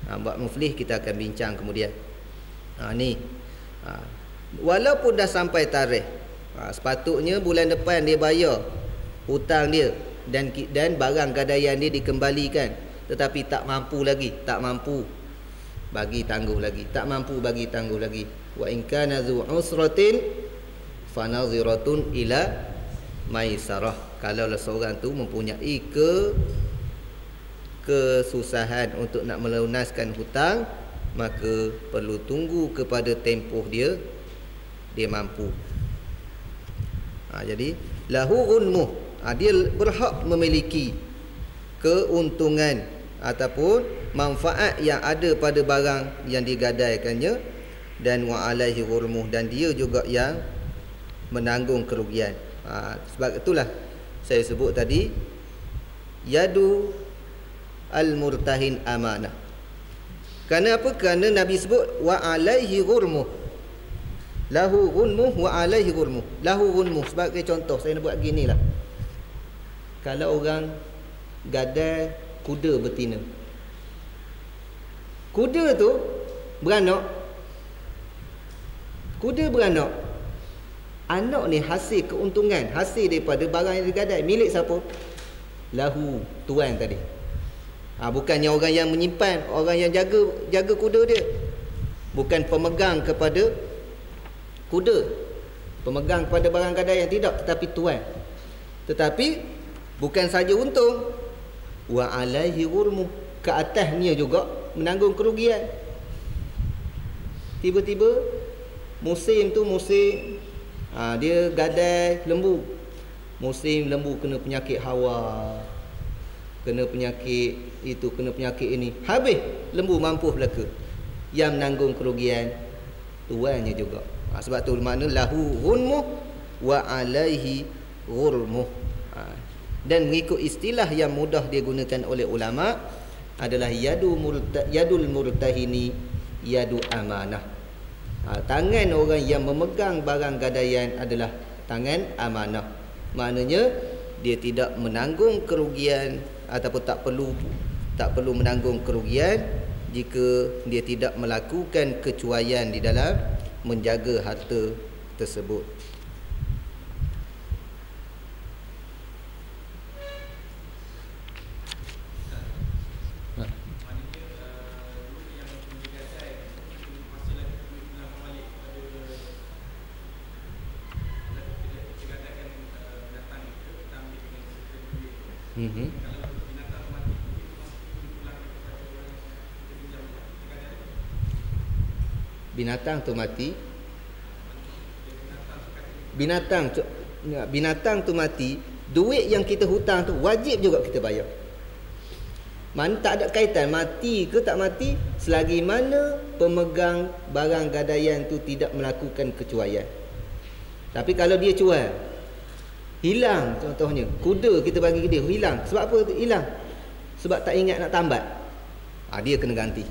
Buat muflis kita akan bincang kemudian. Ni. Walaupun dah sampai tarikh, sepatutnya bulan depan dia bayar hutang dia dan barang gadaian dia dikembalikan, tetapi tak mampu lagi, tak mampu, bagi tangguh lagi, tak mampu bagi tangguh lagi. Wa in kana dzu usratin fanadhiratun ila maisarah. Kalau seorang tu mempunyai kesusahan untuk nak melunaskan hutang, maka perlu tunggu kepada tempoh dia mampu. Jadi lahu ghunmuh, dia berhak memiliki keuntungan ataupun manfaat yang ada pada barang yang digadaikannya, dan wa alaihi ghurmuh, dan dia juga yang menanggung kerugian. Sebab itulah saya sebut tadi, yadu al-murtahin amanah. Kerana apa? Kerana Nabi sebut wa alaihi ghurmuh, lahu ghunmuh wa alaihi ghurmuh. Lahu ghunmuh, sebagai contoh saya nak buat gini lah. Kalau orang gadai kuda betina, kuda tu beranak, kuda beranak, anak ni hasil keuntungan, hasil daripada barang yang digadai. Milik siapa? Lahu, tuan tadi. Bukannya orang yang menyimpan, orang yang jaga kuda dia. Bukan pemegang kepada kuda, pemegang kepada barang gadaian, tidak, tetapi tuan. Tetapi bukan saja untung, wa alaihi ghurmuh, ke atasnya juga menanggung kerugian. Tiba-tiba musim tu musim dia gadai lembu, musim lembu kena penyakit hawa, kena penyakit itu, kena penyakit ini, habis lembu mampu belaka. Yang menanggung kerugian tuannya juga. Sebab tu makna lahu ghunmuh wa alaihi ghurmuh. Dan mengikut istilah yang mudah digunakan oleh ulama adalah yadul murtahini yadu amanah. Tangan orang yang memegang barang gadaian adalah tangan amanah. Maknanya dia tidak menanggung kerugian ataupun tak perlu menanggung kerugian jika dia tidak melakukan kecuaian di dalam menjaga harta tersebut. Binatang tu mati, binatang tu mati, duit yang kita hutang tu wajib juga kita bayar. Mana tak ada kaitan mati ke tak mati, selagi mana pemegang barang gadaian tu tidak melakukan kecuaian. Tapi kalau dia cuai, hilang, contohnya kuda kita bagi dia hilang, sebab apa hilang? Sebab tak ingat nak tambat, dia kena ganti.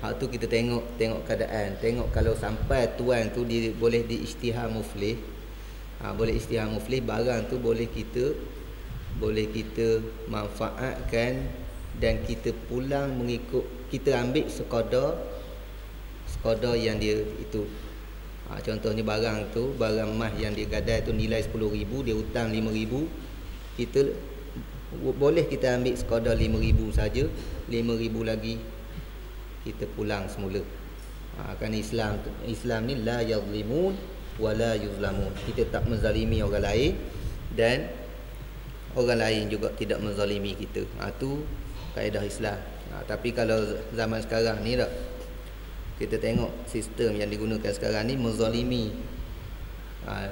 Hak tu kita tengok keadaan. Tengok kalau sampai tuan tu boleh diisytihar muflih. Boleh isytihar muflih, barang tu boleh kita manfaatkan dan kita pulang mengikut, kita ambil sekadar yang dia itu. Contohnya barang tu, barang emas yang dia gadai tu nilai 10,000, dia hutang 5,000, kita boleh kita ambil sekadar 5,000 saja, 5,000 lagi kita pulang semula. Kerana Islam ni la yazlimun wa la yuzlamun. Kita tak menzalimi orang lain dan orang lain juga tidak menzalimi kita. Tu kaedah Islam. Tapi kalau zaman sekarang ni tak, kita tengok sistem yang digunakan sekarang ni menzalimi.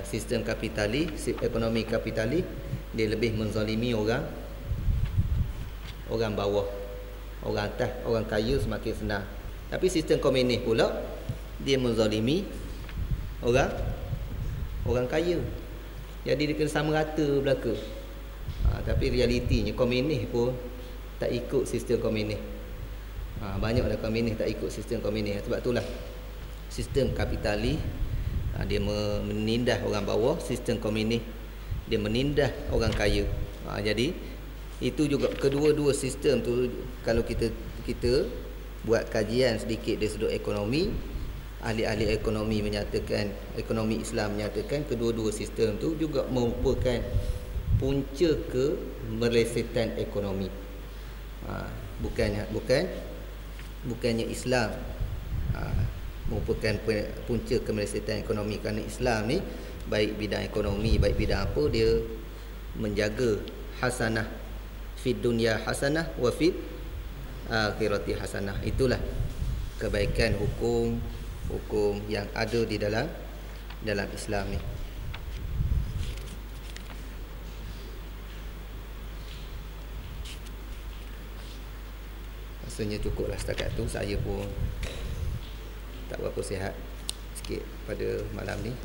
Sistem kapitalis, ekonomi kapitalis, dia lebih menzalimi orang bawah. Orang atas, orang kaya semakin senang. Tapi sistem komunis pula dia menzalimi orang kaya. Jadi dia kena sama rata belaka. Tapi realitinya komunis pun tak ikut sistem komunis. Banyaklah komunis tak ikut sistem komunis. Sebab itulah sistem kapitalis dia menindas orang bawah, sistem komunis dia menindas orang kaya. Jadi itu juga kedua-dua sistem tu, kalau kita buat kajian sedikit dari sudut ekonomi, ahli-ahli ekonomi menyatakan, ekonomi Islam menyatakan kedua-dua sistem tu juga merupakan punca kemelesetan ekonomi. Bukannya Islam merupakan punca kemelesetan ekonomi, kerana Islam ni baik bidang ekonomi, baik bidang apa, dia menjaga hasanah fid dunya hasanah wa fid akhirati hasanah. Itulah kebaikan hukum yang ada di dalam Islam ni. Rasanya cukuplah setakat tu. Saya pun tak berapa sihat sikit pada malam ni.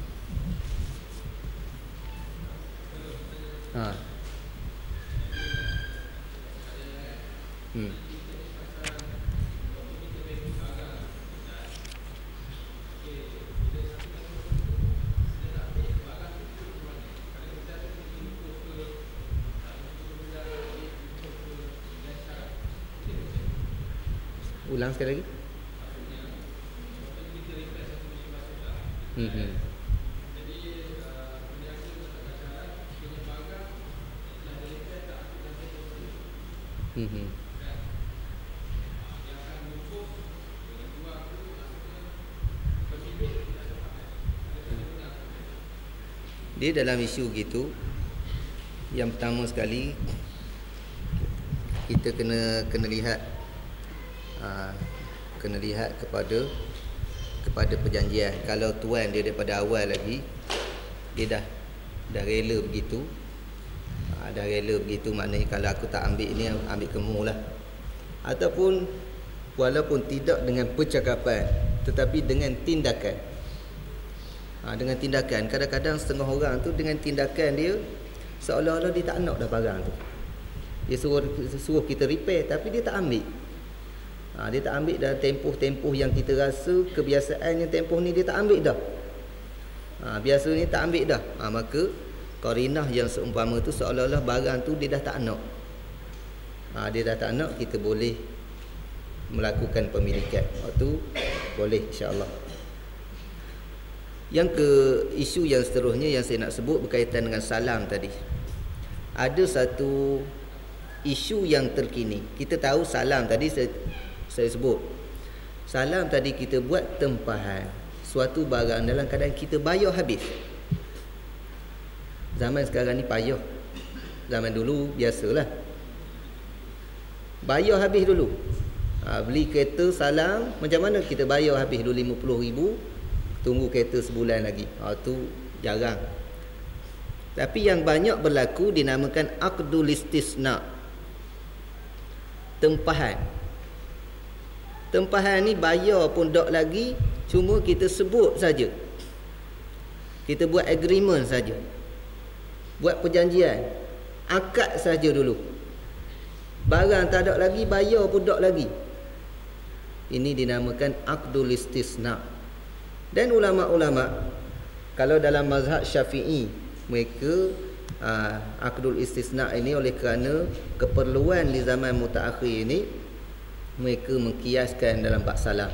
Ulang sekali lagi. Dia dalam isu gitu, yang pertama sekali kita kena lihat kepada perjanjian. Kalau tuan dia daripada awal lagi dia dah rela begitu, maknanya kalau aku tak ambil ni, ambil kamu lah. Ataupun walaupun tidak dengan percakapan tetapi dengan tindakan. Dengan tindakan, kadang-kadang setengah orang tu dengan tindakan dia seolah-olah dia tak nak dah barang tu. Dia suruh kita repair tapi dia tak ambil. Dia tak ambil dalam tempoh-tempoh yang kita rasa kebiasaan yang tempoh ni dia tak ambil dah. Biasanya tak ambil dah. Maka qarinah yang seumpama tu seolah-olah barang tu dia dah tak nak. Dia dah tak nak, kita boleh melakukan pemilikan. Waktu boleh, insya-Allah. Yang ke isu yang seterusnya yang saya nak sebut berkaitan dengan salam tadi. Ada satu isu yang terkini. Kita tahu salam tadi saya sebut. Salam tadi kita buat tempahan suatu barang dalam keadaan kita bayar habis. Zaman sekarang ni payah. Zaman dulu biasalah. Bayar habis dulu. Beli kereta salam, macam mana kita bayar habis dulu 50,000, tunggu kereta sebulan lagi. Tu jarang. Tapi yang banyak berlaku dinamakan aqdul istisna. Tempahan. Tempahan ni bayar pun tak lagi, cuma kita sebut saja. Kita buat agreement saja. Buat perjanjian. Akad saja dulu. Barang tak ada lagi, bayar pun tak lagi. Ini dinamakan aqdul istisna. Dan ulama-ulama, kalau dalam mazhab Syafi'i, mereka aqdul istisna ini oleh kerana keperluan di zaman mutaakhir ini, mereka mengkiaskan dalam bab salam.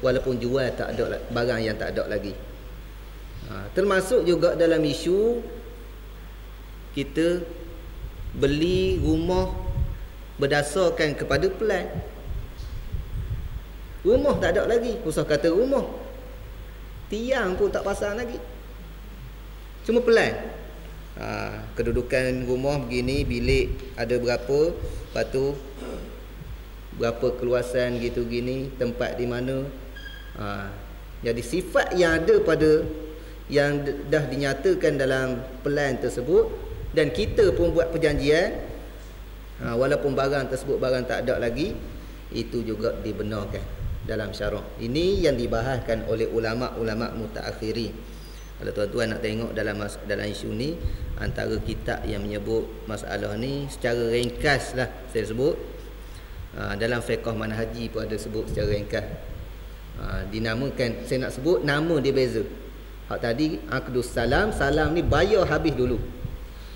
Walaupun jual tak ada barang yang tak ada lagi. Termasuk juga dalam isu kita beli rumah berdasarkan kepada pelan. Rumah tak ada lagi, usah kata rumah, tiang pun tak pasang lagi, cuma pelan. Kedudukan rumah begini, bilik ada berapa, lepas tu berapa keluasan gitu gini, tempat di mana. Jadi sifat yang ada pada yang dah dinyatakan dalam pelan tersebut, dan kita pun buat perjanjian, walaupun barang tersebut barang tak ada lagi, itu juga dibenarkan dalam syarak. Ini yang dibahaskan oleh ulama-ulama mutaakhirin. Kalau tuan-tuan nak tengok dalam isu ni, antara kitab yang menyebut masalah ni secara ringkas lah saya sebut, dalam fiqh manhaji pun ada sebut secara ringkas. Dinamakan, saya nak sebut nama dia beza. Hak tadi aqdus salam, salam ni bayar habis dulu.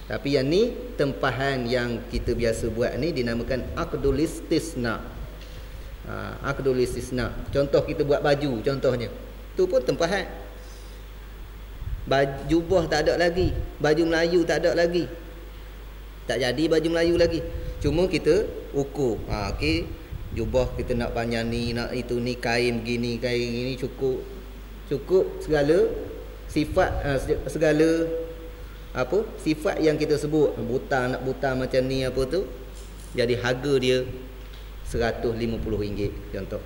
Tapi yang ni tempahan yang kita biasa buat ni dinamakan aqdul istisna. Aqdul istisna. Contoh kita buat baju contohnya. Tu pun tempahan. Baju jubah tak ada lagi, baju Melayu tak ada lagi. Tak jadi baju Melayu lagi. Cuma kita ukur. Okey, jubah kita nak panjang ni, nak itu ni, kain begini, kain gini, cukup segala sifat, segala apa sifat yang kita sebut. Butang, nak butang macam ni apa tu, jadi harga dia RM150 contoh.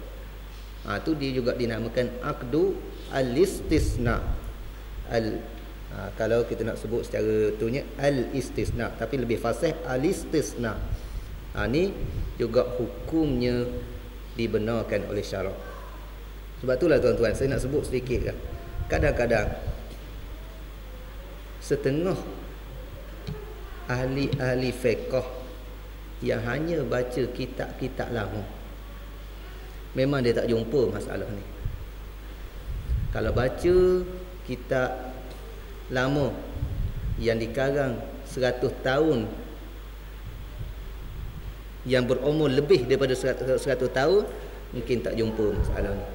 Tu dia juga dinamakan aqdu al-istisna. Kalau kita nak sebut secara tunya al-istisna, tapi lebih fasih al-istisna. Ni juga hukumnya dibenarkan oleh syarak. Sebab itulah tuan-tuan, saya nak sebut sedikit kan. Kadang-kadang setengah ahli-ahli fiqh yang hanya baca kitab-kitab lama, memang dia tak jumpa masalah ni. Kalau baca kitab lama yang dikarang 100 tahun, yang berumur lebih daripada 100 tahun, mungkin tak jumpa masalah ni.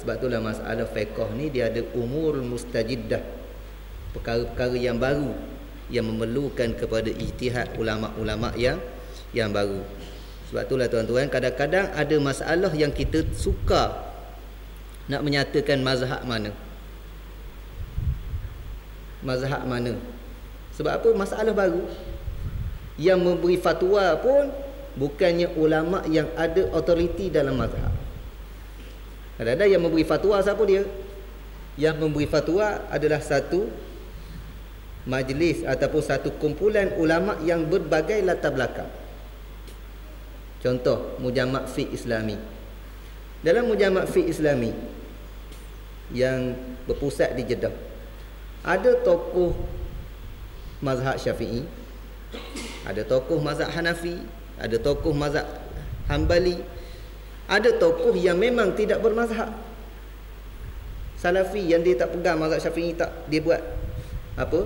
Sebab itulah masalah fiqh ni dia ada umur mustajiddah, perkara-perkara yang baru yang memerlukan kepada ijtihad ulama-ulama yang baru. Sebab itulah tuan-tuan, kadang-kadang ada masalah yang kita suka nak menyatakan mazhab mana. Mazhab mana? Sebab apa? Masalah baru. Yang memberi fatwa pun bukannya ulama yang ada autoriti dalam mazhab. Kadang-kadang yang memberi fatwa siapa dia? Yang memberi fatwa adalah satu majlis ataupun satu kumpulan ulama yang berbagai latar belakang. Contoh, Mujama' Fiqh Islami. Dalam Mujama' Fiqh Islami yang berpusat di Jeddah, ada tokoh mazhab Syafi'i, ada tokoh mazhab Hanafi, ada tokoh mazhab Hambali, ada tokoh yang memang tidak bermazhab, Salafi, yang dia tak pegang mazhab Syafi'i, tak, dia buat apa?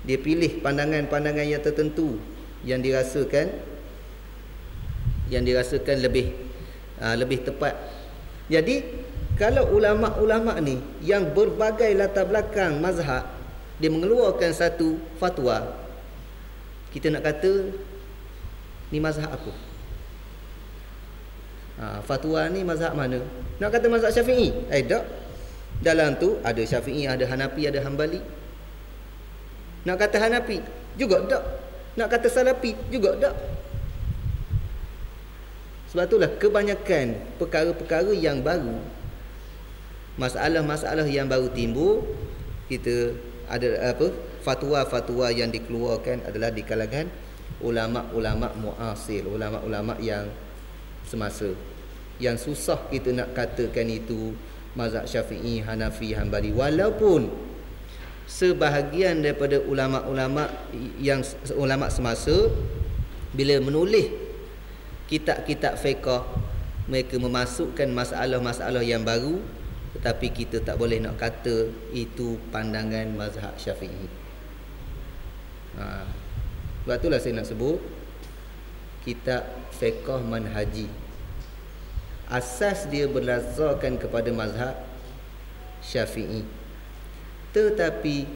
Dia pilih pandangan-pandangan yang tertentu yang dirasakan lebih tepat. Jadi kalau ulama-ulama ni yang berbagai latar belakang mazhab, dia mengeluarkan satu fatwa, kita nak kata ni mazhab apa? Fatwa ni mazhab mana? Nak kata mazhab Syafi'i? Tak. Dalam tu ada Syafi'i, ada Hanafi, ada Hambali. Nak kata Hanafi juga tak. Nak kata Salafi juga tak. Sebab itulah kebanyakan perkara-perkara yang baru, masalah-masalah yang baru timbul, kita ada fatwa-fatwa yang dikeluarkan adalah di kalangan ulama-ulama muasir, ulama-ulama yang semasa. Yang susah kita nak katakan itu mazhab Syafi'i, Hanafi, Hambali, walaupun sebahagian daripada ulama-ulama yang ulama semasa bila menulis kitab-kitab fiqh, mereka memasukkan masalah-masalah yang baru, tetapi kita tak boleh nak kata itu pandangan mazhab Syafi'i. Sebab itulah saya nak sebut kitab fiqh manhaji, asas dia berdasarkan kepada mazhab Syafi'i, tetapi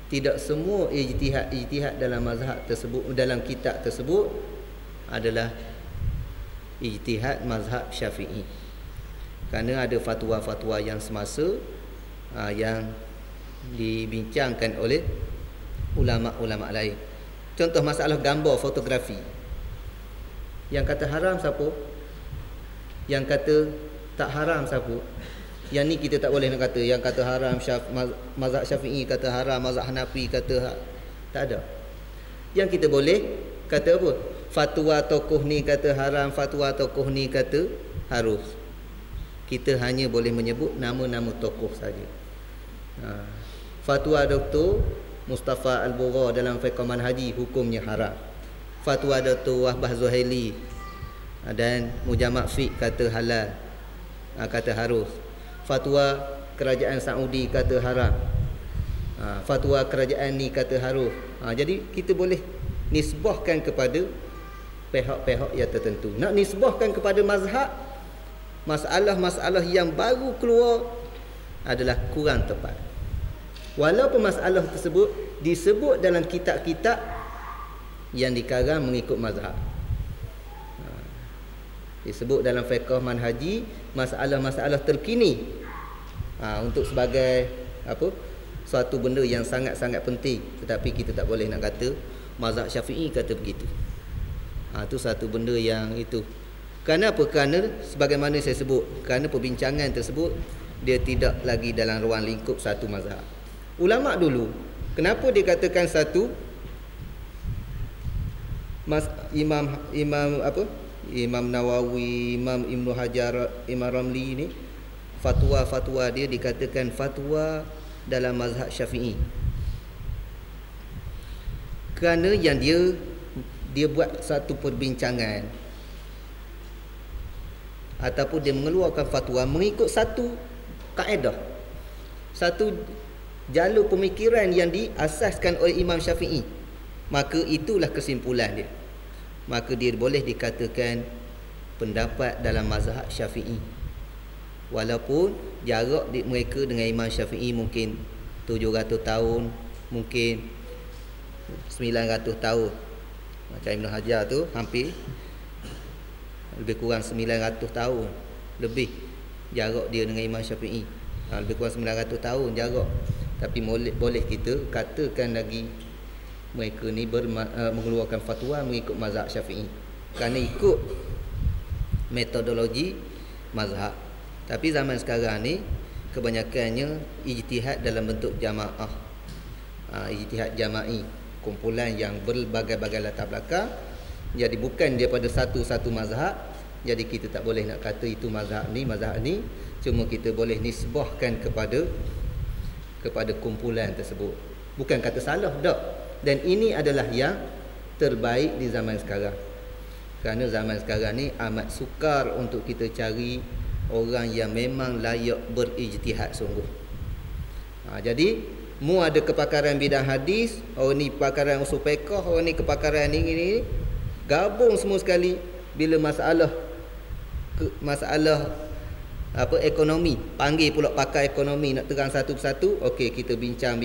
tidak semua ijtihad dalam mazhab tersebut, dalam kitab tersebut adalah ijtihad mazhab Syafi'i. Kerana ada fatwa-fatwa yang semasa yang dibincangkan oleh ulama-ulama lain. Contoh masalah gambar fotografi. Yang kata haram siapa? Yang kata tak haram siapa? Yang ni kita tak boleh nak kata. Yang kata haram mazhab Syafi'i kata haram, mazhab Hanafi kata tak ada. Yang kita boleh kata apa? Fatwa tokoh ni kata haram, fatwa tokoh ni kata harus. Kita hanya boleh menyebut nama-nama tokoh saja. Fatwa Dr. Mustafa Al-Bura dalam fiqh manhaji hukumnya haram. Fatwa Dr. Wahbah Zuhaili dan Mujamak Fiqh kata halal, kata harus. Fatwa kerajaan Saudi kata haram. Fatwa kerajaan ni kata harus. Jadi kita boleh nisbahkan kepada pihak-pihak yang tertentu. Nak nisbahkan kepada mazhab, masalah-masalah yang baru keluar adalah kurang tepat. Walaupun masalah tersebut disebut dalam kitab-kitab yang dikarang mengikut mazhab. Disebut dalam fiqh manhaji masalah-masalah terkini, untuk sebagai suatu benda yang sangat-sangat penting. Tetapi kita tak boleh nak kata mazhab Syafi'i kata begitu. Itu satu benda yang itu. Kerana apa? Kerana sebagaimana saya sebut, kerana perbincangan tersebut dia tidak lagi dalam ruang lingkup satu mazhab. Ulama dulu, kenapa dia katakan satu Imam Nawawi, Imam Ibn Hajar, Imam Ramli ni, fatwa-fatwa dia dikatakan fatwa dalam mazhab Syafi'i. Kerana yang dia buat satu perbincangan ataupun dia mengeluarkan fatwa mengikut satu kaedah, satu jalur pemikiran yang diasaskan oleh Imam Syafi'i, maka itulah kesimpulan dia. Maka dia boleh dikatakan pendapat dalam mazhab Syafi'i, walaupun jarak mereka dengan Imam Syafi'i mungkin 700 tahun, mungkin 900 tahun. Macam Ibn Hajar tu hampir lebih kurang 900 tahun lebih jarak dia dengan Imam Syafi'i. Lebih kurang 900 tahun jarak. Tapi boleh kita katakan lagi mereka ni mengeluarkan fatwa mengikut mazhab Syafi'i, kerana ikut metodologi mazhab. Tapi zaman sekarang ni kebanyakannya ijtihad dalam bentuk jamaah, ijtihad jama'i, kumpulan yang berbagai-bagai latar belakang. Jadi bukan daripada satu-satu mazhab. Jadi kita tak boleh nak kata itu mazhab ni, cuma kita boleh nisbahkan kepada kumpulan tersebut. Bukan kata salah, tak. Dan ini adalah yang terbaik di zaman sekarang. Kerana zaman sekarang ni amat sukar untuk kita cari orang yang memang layak berijtihad sungguh. Jadi mu ada kepakaran bidang hadis, orang ni kepakaran usul fiqh, orang ni kepakaran ni, gabung semua sekali. Bila masalah ekonomi, panggil pula pakar ekonomi nak terang satu persatu. Okey, kita bincang,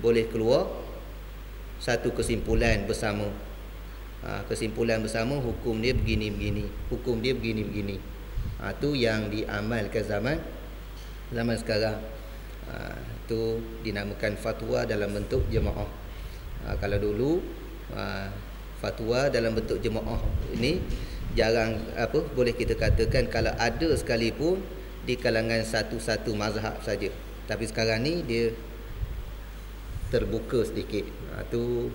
boleh keluar satu kesimpulan bersama. Kesimpulan bersama, hukum dia begini-begini, hukum dia begini-begini. Itu yang diamalkan zaman sekarang. Itu dinamakan fatwa dalam bentuk jemaah. Kalau dulu fatwa dalam bentuk jemaah ini jarang, boleh kita katakan kalau ada sekalipun di kalangan satu-satu mazhab saja. Tapi sekarang ni dia terbuka sedikit. Itu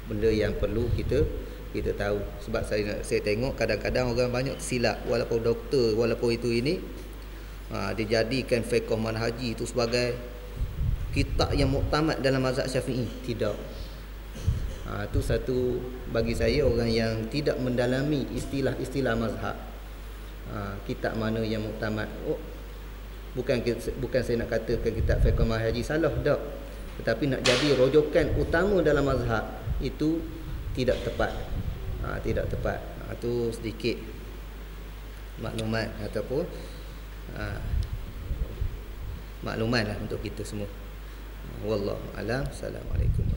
benda yang perlu kita tahu. Sebab saya tengok kadang-kadang orang banyak silap, walaupun doktor, walaupun itu ini, dia jadikan fiqh manhaji itu sebagai kitab yang muktamad dalam mazhab Syafi'i. Tidak. Itu satu, bagi saya, orang yang tidak mendalami istilah-istilah mazhab, kitab mana yang muktamad. Bukan saya nak katakan kitab fiqh manhaji salah, tak. Tetapi nak jadi rujukan utama dalam mazhab itu tidak tepat. Tidak tepat. Itu sedikit maklumat ataupun maklumat lah untuk kita semua. Wallahu a'lam. Assalamualaikum.